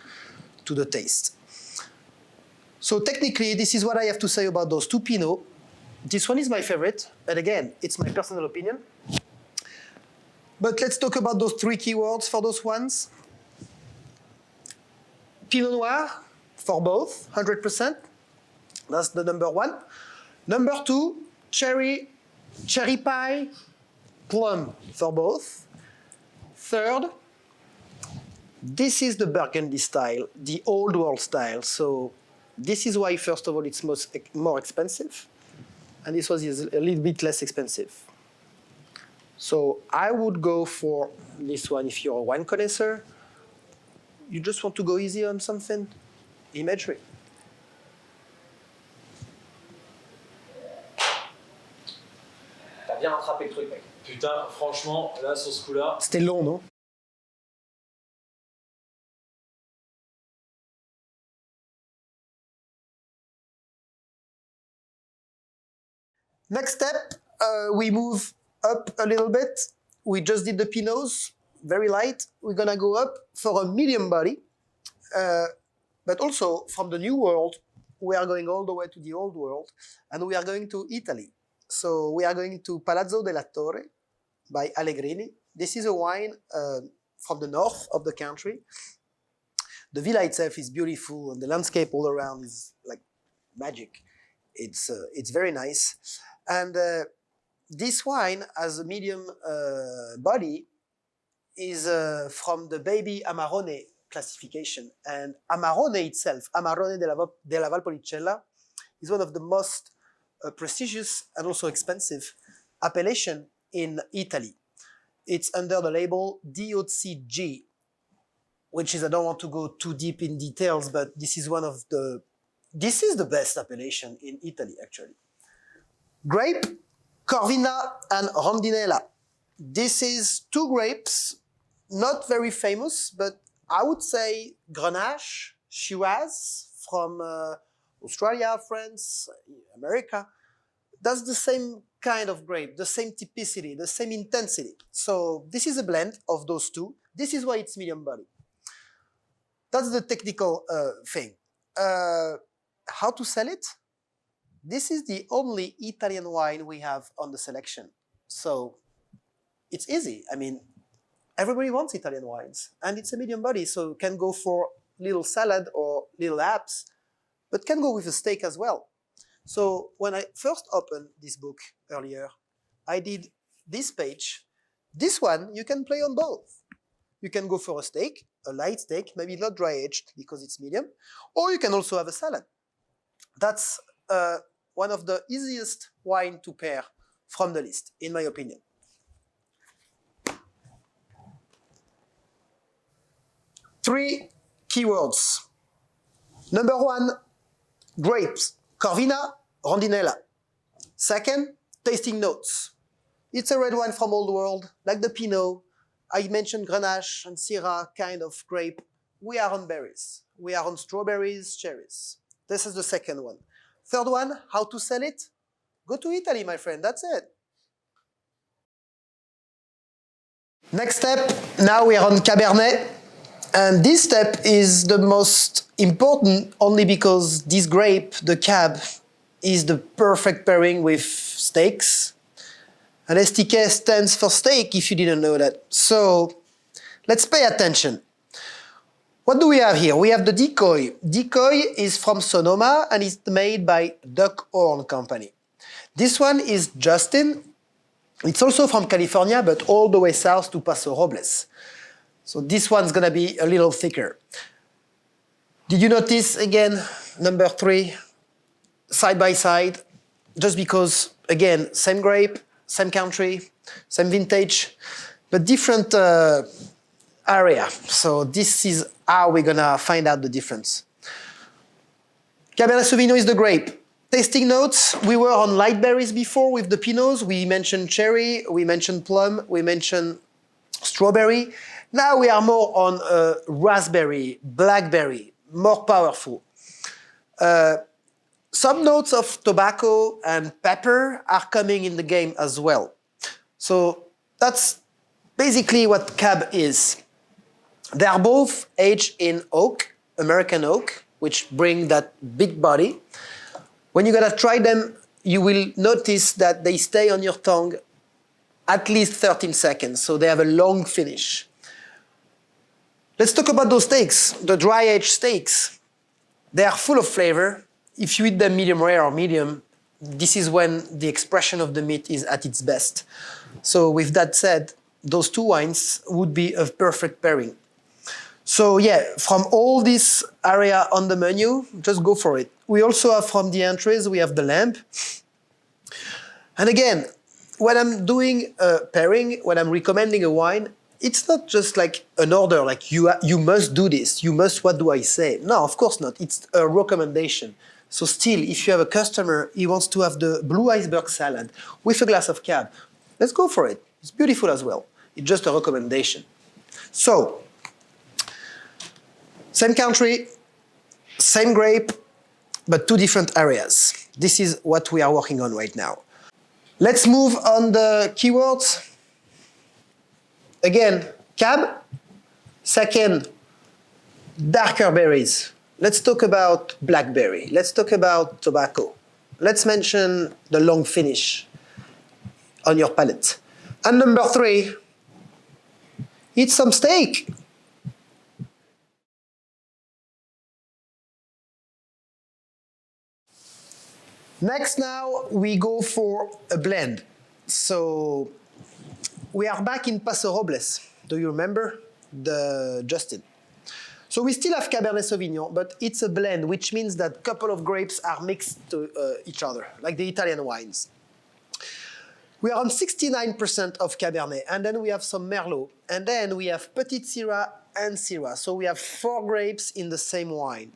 to the taste. So technically, this is what I have to say about those two Pinot. This one is my favorite, but again, it's my personal opinion. But let's talk about those three keywords for those ones. Pinot Noir, for both, 100%. That's the number one. Number two, cherry pie, plum for both. Third, this is the Burgundy style, the old world style. So this is why, first of all, it's more expensive. And this one is a little bit less expensive. So I would go for this one if you're a wine connoisseur. You just want to go easy on something, imagery. T'as bien rattrapé le truc, mec. Putain, franchement, là, sur ce coup-là... C'était long, non? Next step, we move up a little bit. We just did the Pinots, very light. We're gonna go up for a medium body. But also, from the new world, we are going all the way to the old world, and we are going to Italy. So we are going to Palazzo della Torre by Allegrini. This is a wine from the north of the country. The villa itself is beautiful, and the landscape all around is like magic. It's very nice. And this wine, as a medium body, is from the baby Amarone classification. And Amarone itself, Amarone della Valpolicella, is one of the most prestigious and also expensive appellation in Italy. It's under the label DOCG, which is, I don't want to go too deep in details, but this is the best appellation in Italy, actually. Grape, Corvina and Rondinella. This is two grapes, not very famous, but I would say Grenache, Shiraz from Australia, France, America. That's the same kind of grape, the same typicity, the same intensity. So this is a blend of those two. This is why it's medium body. That's the technical thing. How to sell it? This is the only Italian wine we have on the selection. So it's easy. I mean, everybody wants Italian wines, and it's a medium body, so can go for little salad or little apps, but can go with a steak as well. So when I first opened this book earlier, I did this page. This one, you can play on both. You can go for a steak, a light steak, maybe not dry aged because it's medium, or you can also have a salad. That's one of the easiest wine to pair from the list, in my opinion. Three keywords. Number one, grapes, Corvina, Rondinella. Second, tasting notes. It's a red wine from old world, like the Pinot. I mentioned Grenache and Syrah kind of grape. We are on berries. We are on strawberries, cherries. This is the second one. Third one, how to sell it? Go to Italy, my friend, that's it. Next step, now we are on Cabernet. And this step is the most important only because this grape, the Cab, is the perfect pairing with steaks. And STK stands for steak, if you didn't know that. So let's pay attention. What do we have here? We have the Decoy. Decoy is from Sonoma and it's made by Duck Horn Company. This one is Justin. It's also from California, but all the way south to Paso Robles. So this one's gonna be a little thicker. Did you notice, again, number 3, side by side? Just because, again, same grape, same country, same vintage, but different area. So this is how we're gonna find out the difference. Cabernet Sauvignon is the grape. Tasting notes, we were on light berries before with the Pinots. We mentioned cherry, we mentioned plum, we mentioned strawberry. Now we are more on raspberry, blackberry, more powerful. Some notes of tobacco and pepper are coming in the game as well. So that's basically what Cab is. They are both aged in oak, American oak, which bring that big body. When you're gonna try them, you will notice that they stay on your tongue at least 13 seconds, so they have a long finish. Let's talk about those steaks, the dry aged steaks. They are full of flavor. If you eat them medium rare or medium, this is when the expression of the meat is at its best. So with that said, those two wines would be a perfect pairing. So yeah, from all this area on the menu, just go for it. We also have from the entrees, we have the lamb. And again, when I'm doing a pairing, when I'm recommending a wine, it's not just like an order, like you must do this, you must, what do I say? No, of course not. It's a recommendation. So still, if you have a customer, he wants to have the blue iceberg salad with a glass of Cab, let's go for it. It's beautiful as well. It's just a recommendation. So, same country, same grape, but two different areas. This is what we are working on right now. Let's move on the keywords. Again, Cab. Second, darker berries. Let's talk about blackberry. Let's talk about tobacco. Let's mention the long finish on your palate. And number 3, eat some steak. Next now, we go for a blend. So we are back in Paso Robles. Do you remember? The Justin. So we still have Cabernet Sauvignon, but it's a blend, which means that a couple of grapes are mixed to each other, like the Italian wines. We are on 69% of Cabernet, and then we have some Merlot, and then we have Petite Syrah and Syrah. So we have 4 grapes in the same wine.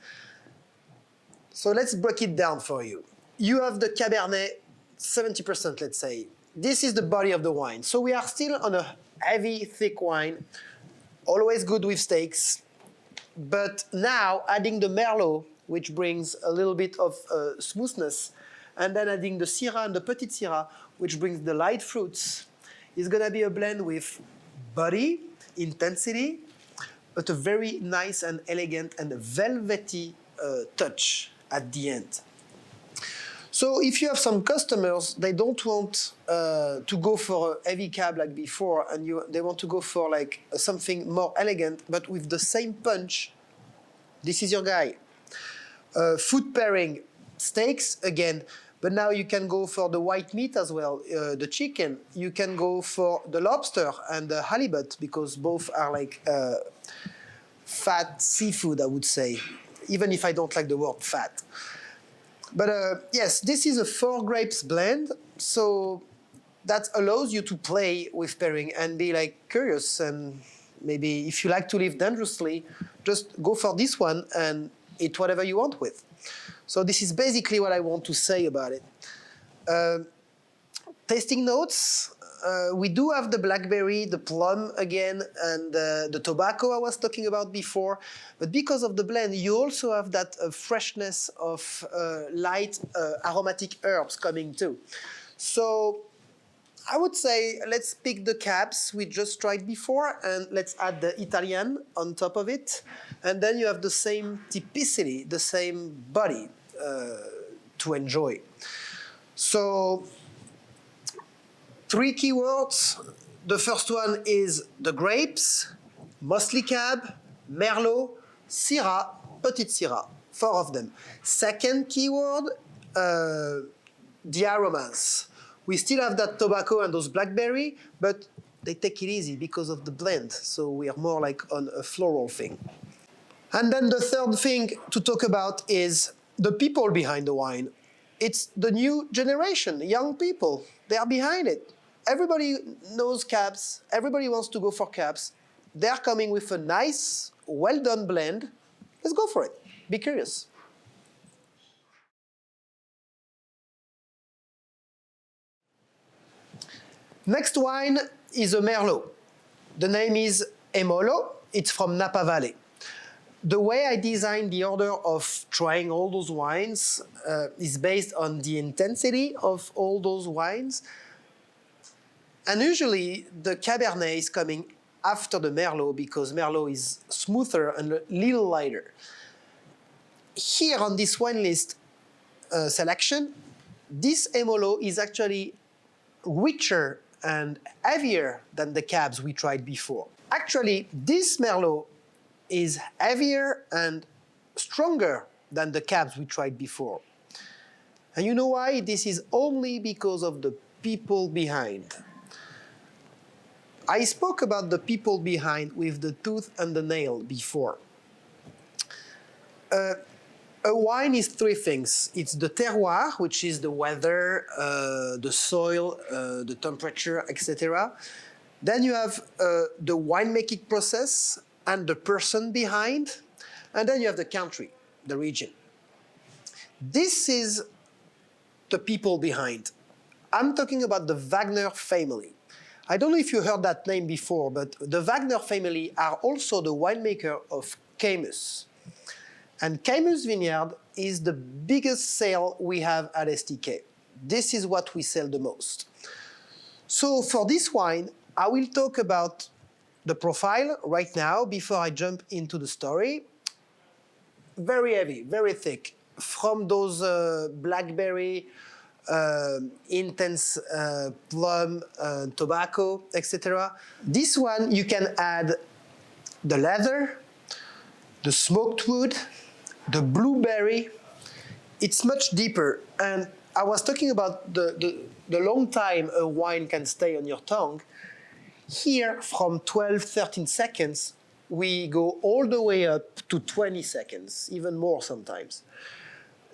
So let's break it down for you. You have the Cabernet, 70%, let's say. This is the body of the wine. So we are still on a heavy, thick wine, always good with steaks. But now adding the Merlot, which brings a little bit of smoothness, and then adding the Syrah and the Petite Syrah, which brings the light fruits, is going to be a blend with body, intensity, but a very nice and elegant and velvety touch at the end. So if you have some customers, they don't want to go for a heavy cab like before, and they want to go for like something more elegant, but with the same punch, this is your guy. Food pairing, steaks again, but now you can go for the white meat as well, the chicken. You can go for the lobster and the halibut, because both are like fat seafood, I would say, even if I don't like the word fat. But yes, this is a 4 grapes blend, so that allows you to play with pairing and be like curious, and maybe if you like to live dangerously, just go for this one and eat whatever you want with. So this is basically what I want to say about it. Tasting notes, we do have the blackberry, the plum again, and the tobacco I was talking about before. But because of the blend, you also have that freshness of light aromatic herbs coming too. So I would say let's pick the cabs we just tried before, and let's add the Italian on top of it. And then you have the same typicity, the same body to enjoy. So 3 keywords. The first one is the grapes, mostly Cab, Merlot, Syrah, Petite Syrah, 4 of them. Second keyword, the aromas. We still have that tobacco and those blackberry, but they take it easy because of the blend. So we are more like on a floral thing. And then the third thing to talk about is the people behind the wine. It's the new generation, young people. They are behind it. Everybody knows cabs. Everybody wants to go for cabs. They're coming with a nice, well-done blend. Let's go for it. Be curious. Next wine is a Merlot. The name is Emolo. It's from Napa Valley. The way I designed the order of trying all those wines is based on the intensity of all those wines. And usually the Cabernet is coming after the Merlot because Merlot is smoother and a little lighter. Here on this wine list selection, this Emolo is actually richer and heavier than the cabs we tried before. Actually, this Merlot is heavier and stronger than the cabs we tried before. And you know why? This is only because of the people behind. I spoke about the people behind with the tooth and the nail before. A wine is 3 things. It's the terroir, which is the weather, the soil, the temperature, etc. Then you have the winemaking process and the person behind. And then you have the country, the region. This is the people behind. I'm talking about the Wagner family. I don't know if you heard that name before, but the Wagner family are also the winemaker of Caymus. And Caymus Vineyard is the biggest sale we have at STK. This is what we sell the most. So for this wine, I will talk about the profile right now before I jump into the story. Very heavy, very thick, from those blackberry, intense plum, tobacco, etc. This one you can add the leather, the smoked wood, the blueberry. It's much deeper. And I was talking about the long time a wine can stay on your tongue. Here, from 12, 13 seconds, we go all the way up to 20 seconds, even more sometimes.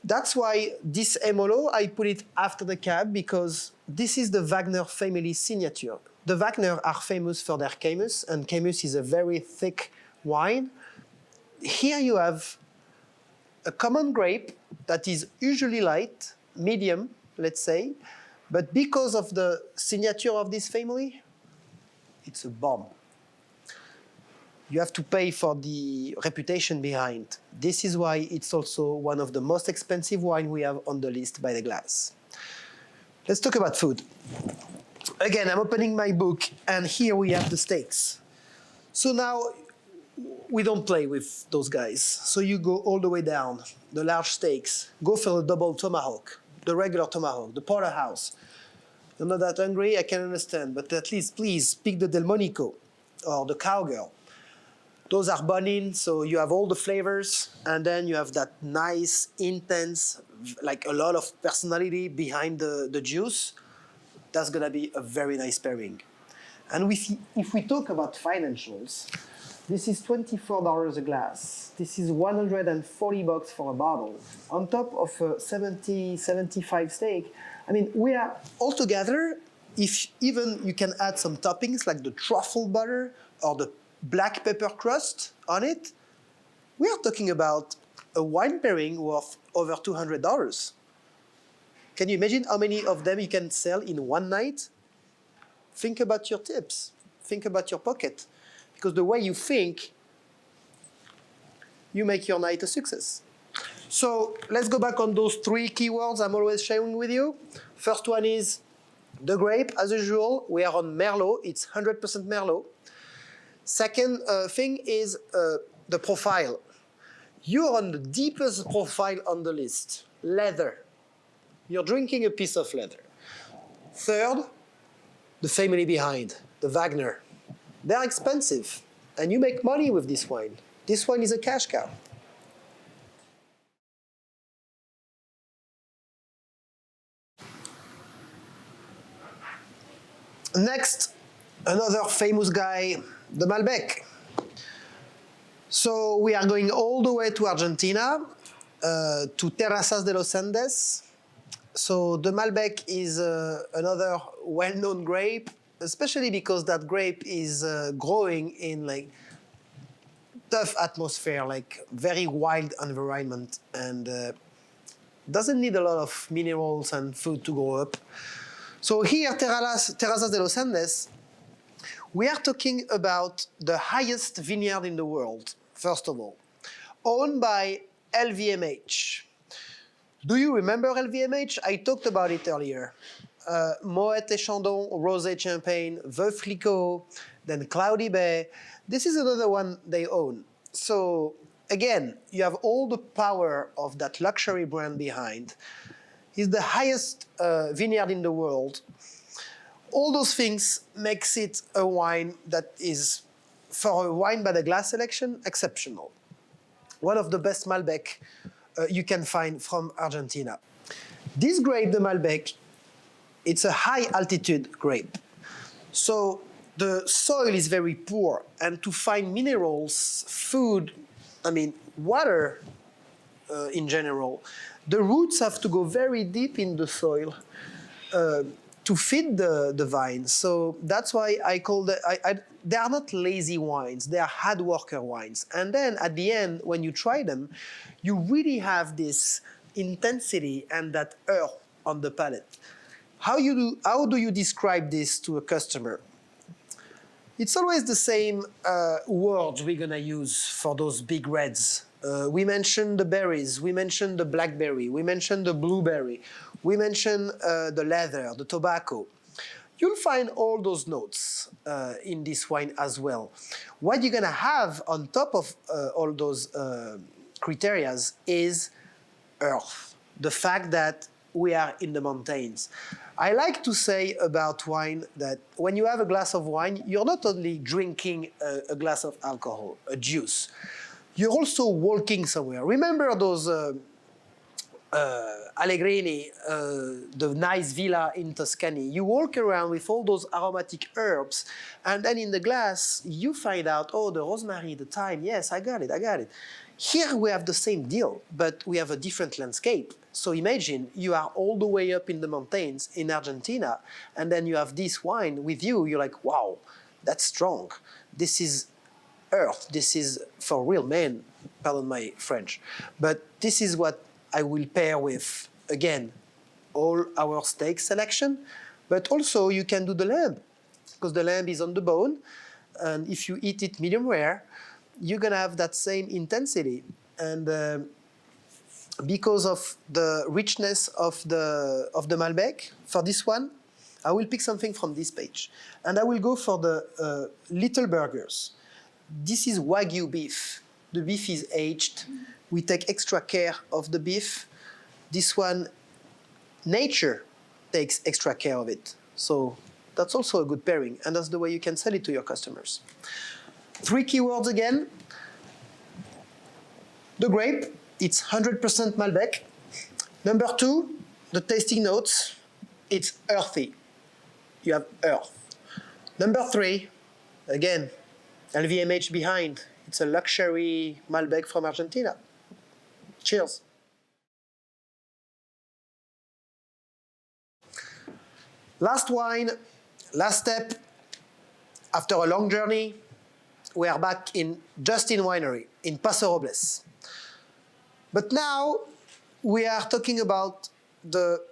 That's why this Emolo, I put it after the cab, because this is the Wagner family signature. The Wagner are famous for their Camus, and Camus is a very thick wine. Here you have a common grape that is usually light, medium, let's say, but because of the signature of this family, it's a bomb. You have to pay for the reputation behind. This is why it's also one of the most expensive wine we have on the list by the glass. Let's talk about food. Again, I'm opening my book, and here we have the steaks. So now, we don't play with those guys. So you go all the way down, the large steaks. Go for the double tomahawk, the regular tomahawk, the porterhouse. You're not that hungry, I can understand, but at least please pick the Delmonico or the cowgirl. Those are bun-in, so you have all the flavors, and then you have that nice, intense, like a lot of personality behind the juice. That's gonna be a very nice pairing. And if we talk about financials, this is $24 a glass. This is $140 for a bottle. On top of a 70, 75 steak. I mean, we are all together, if even you can add some toppings like the truffle butter or the black pepper crust on it, we are talking about a wine pairing worth over $200. Can you imagine how many of them you can sell in one night? Think about your tips. Think about your pocket. Because the way you think, you make your night a success. So let's go back on those three keywords I'm always sharing with you. First one is the grape, as usual. We are on Merlot. It's 100% Merlot. Second thing is the profile. You're on the deepest profile on the list, leather. You're drinking a piece of leather. Third, the family behind, the Wagner. They're expensive, and you make money with this wine. This wine is a cash cow. Next, another famous guy, the Malbec. So we are going all the way to Argentina, to Terrazas de los Andes. So the Malbec is another well-known grape, especially because that grape is growing in like tough atmosphere, like very wild environment, and doesn't need a lot of minerals and food to grow up. So here, Terrazas de los Andes, we are talking about the highest vineyard in the world, first of all, owned by LVMH. Do you remember LVMH? I talked about it earlier. Moet et Chandon, Rosé Champagne, Veuve Clicquot, then Cloudy Bay. This is another one they own. So again, you have all the power of that luxury brand behind. It's the highest vineyard in the world. All those things makes it a wine that is, for a wine by the glass selection, exceptional. One of the best Malbec you can find from Argentina. This grape, the Malbec, it's a high altitude grape. So the soil is very poor, and to find minerals, food, I mean, water in general, the roots have to go very deep in the soil to feed the vines. So that's why I call they are not lazy wines, they are hard worker wines. And then at the end, when you try them, you really have this intensity and that earth on the palate. How do you describe this to a customer? It's always the same words we're gonna use for those big reds. We mentioned the berries, we mentioned the blackberry, we mentioned the blueberry, we mentioned the leather, the tobacco. You'll find all those notes in this wine as well. What you're gonna have on top of all those criteria is earth, the fact that we are in the mountains. I like to say about wine that when you have a glass of wine, you're not only drinking a glass of alcohol, a juice, you're also walking somewhere. Remember those Allegrini, the nice villa in Tuscany. You walk around with all those aromatic herbs, and then in the glass, you find out, oh, the rosemary, the thyme, yes, I got it, I got it. Here we have the same deal, but we have a different landscape. So imagine you are all the way up in the mountains in Argentina, and then you have this wine with you, you're like, wow, that's strong. This is earth, this is for real men, pardon my French. But this is what I will pair with, again, all our steak selection, but also you can do the lamb, because the lamb is on the bone, and if you eat it medium rare, you're gonna have that same intensity. And because of the richness of the Malbec, for this one, I will pick something from this page. And I will go for the little burgers. This is Wagyu beef. The beef is aged. We take extra care of the beef. This one, nature takes extra care of it. So that's also a good pairing, and that's the way you can sell it to your customers. 3 keywords again. The grape, it's 100% Malbec. Number 2, the tasting notes, it's earthy. You have earth. Number 3, again, LVMH behind. It's a luxury Malbec from Argentina. Cheers. Last wine, last step. After a long journey, we are back in Justin Winery in Paso Robles. But now we are talking about the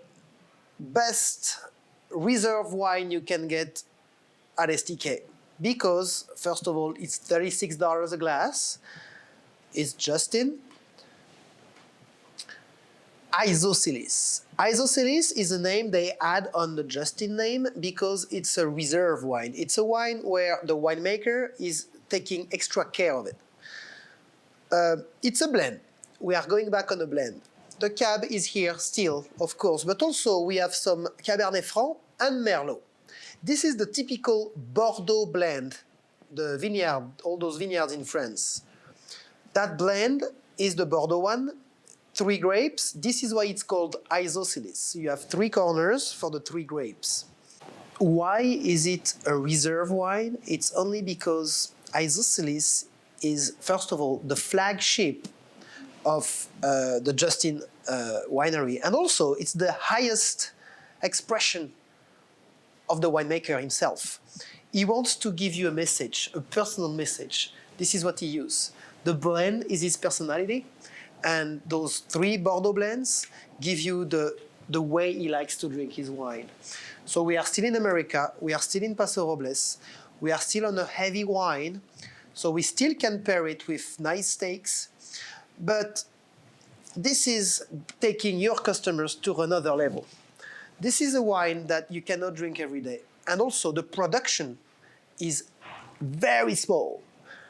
best reserve wine you can get at STK. Because, first of all, it's $36 a glass. It's Justin. Isosceles. Isosceles is a name they add on the Justin name because it's a reserve wine. It's a wine where the winemaker is taking extra care of it. It's a blend. We are going back on a blend. The Cab is here still, of course, but also we have some Cabernet Franc and Merlot. This is the typical Bordeaux blend, the vineyard, all those vineyards in France. That blend is the Bordeaux one. 3 grapes. This is why it's called isosceles. You have 3 corners for the 3 grapes. Why is it a reserve wine? It's only because isosceles is, first of all, the flagship of the Justin winery. And also, it's the highest expression of the winemaker himself. He wants to give you a message, a personal message. This is what he uses. The blend is his personality. And those 3 Bordeaux blends give you the way he likes to drink his wine. So we are still in America, we are still in Paso Robles, we are still on a heavy wine, so we still can pair it with nice steaks, but this is taking your customers to another level. This is a wine that you cannot drink every day. And also the production is very small.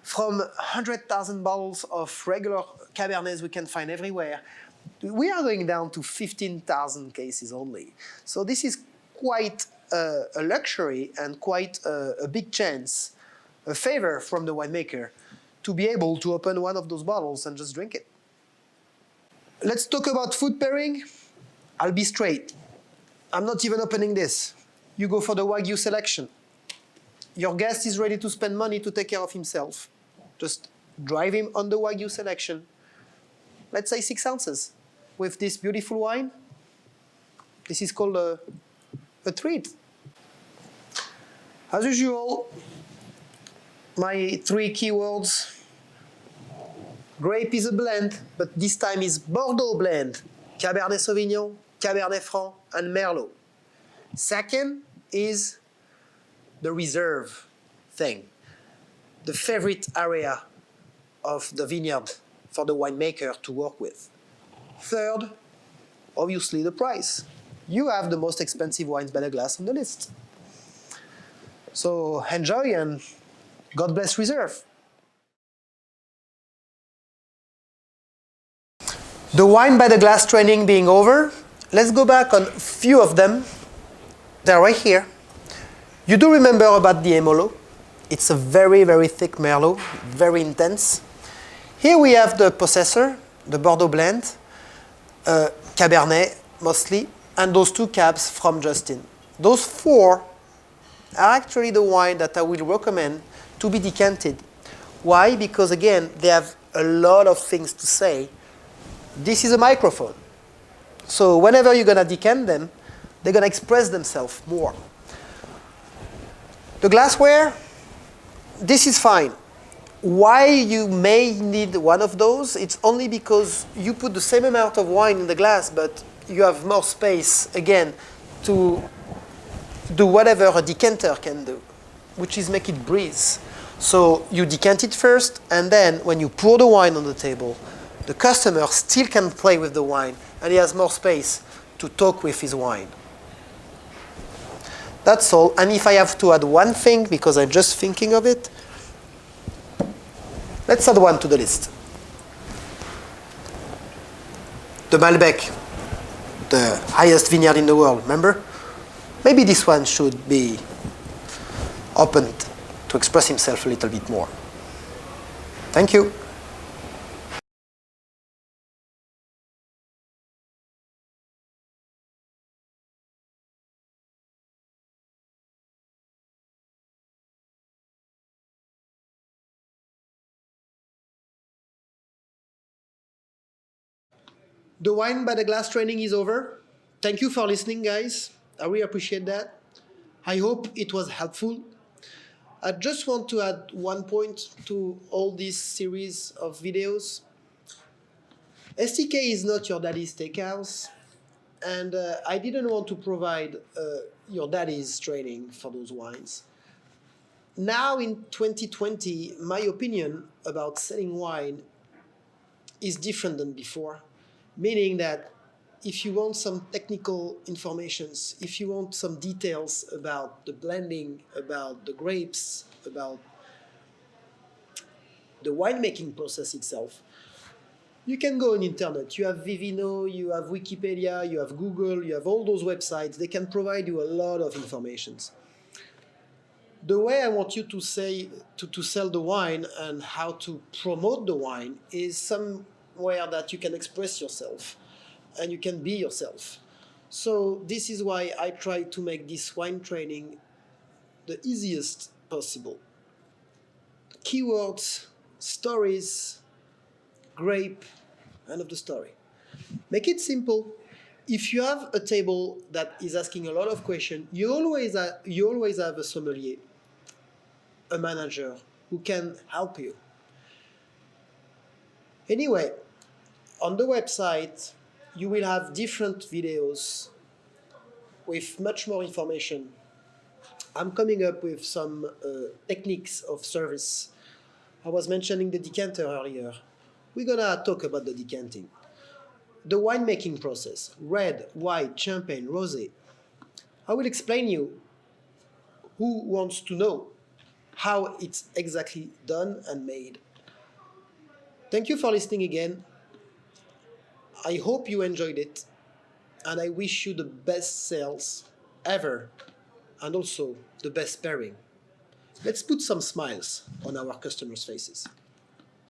From 100,000 bottles of regular Cabernets we can find everywhere, we are going down to 15,000 cases only. So this is quite a luxury and quite a big chance, a favor from the winemaker to be able to open one of those bottles and just drink it. Let's talk about food pairing. I'll be straight. I'm not even opening this. You go for the Wagyu selection. Your guest is ready to spend money to take care of himself. Just drive him on the Wagyu selection. Let's say 6 ounces with this beautiful wine. This is called a treat. As usual, my 3 keywords. Grape is a blend, but this time is Bordeaux blend. Cabernet Sauvignon, Cabernet Franc, and Merlot. Second is the reserve thing, the favorite area of the vineyard for the winemaker to work with. Third, obviously the price. You have the most expensive wines by the glass on the list. So enjoy and God bless reserve. The wine by the glass training being over, let's go back on a few of them. They're right here. You do remember about the Emolo. It's a very, very thick Merlot, very intense. Here we have the Possessor, the Bordeaux blend. Cabernet mostly, and those 2 cabs from Justin. Those 4 are actually the wine that I will recommend to be decanted. Why? Because again, they have a lot of things to say. This is a microphone. So whenever you're going to decant them, they're going to express themselves more. The glassware, this is fine. Why you may need one of those, it's only because you put the same amount of wine in the glass, but you have more space, again, to do whatever a decanter can do, which is make it breathe. So you decant it first, and then when you pour the wine on the table, the customer still can play with the wine, and he has more space to talk with his wine. That's all. And if I have to add one thing, because I'm just thinking of it, let's add one to the list. The Malbec, the highest vineyard in the world, remember? Maybe this one should be opened to express himself a little bit more. Thank you. The wine by the glass training is over. Thank you for listening, guys. I really appreciate that. I hope it was helpful. I just want to add one point to all this series of videos. STK is not your daddy's steakhouse, and I didn't want to provide your daddy's training for those wines. Now in 2020, my opinion about selling wine is different than before, meaning that if you want some technical informations, if you want some details about the blending, about the grapes, about the winemaking process itself, you can go on internet. You have Vivino, you have Wikipedia, you have Google, you have all those websites. They can provide you a lot of information. The way I want you to say to sell the wine and how to promote the wine is somewhere that you can express yourself and you can be yourself. So this is why I try to make this wine training the easiest possible. Keywords, stories, grape, end of the story. Make it simple. If you have a table that is asking a lot of questions, you always have a sommelier, a manager who can help you. Anyway, on the website, you will have different videos with much more information. I'm coming up with some techniques of service. I was mentioning the decanter earlier. We're gonna talk about the decanting. The winemaking process, red, white, champagne, rosé. I will explain you who wants to know how it's exactly done and made. Thank you for listening again. I hope you enjoyed it, and I wish you the best sales ever, and also the best pairing. Let's put some smiles on our customers' faces.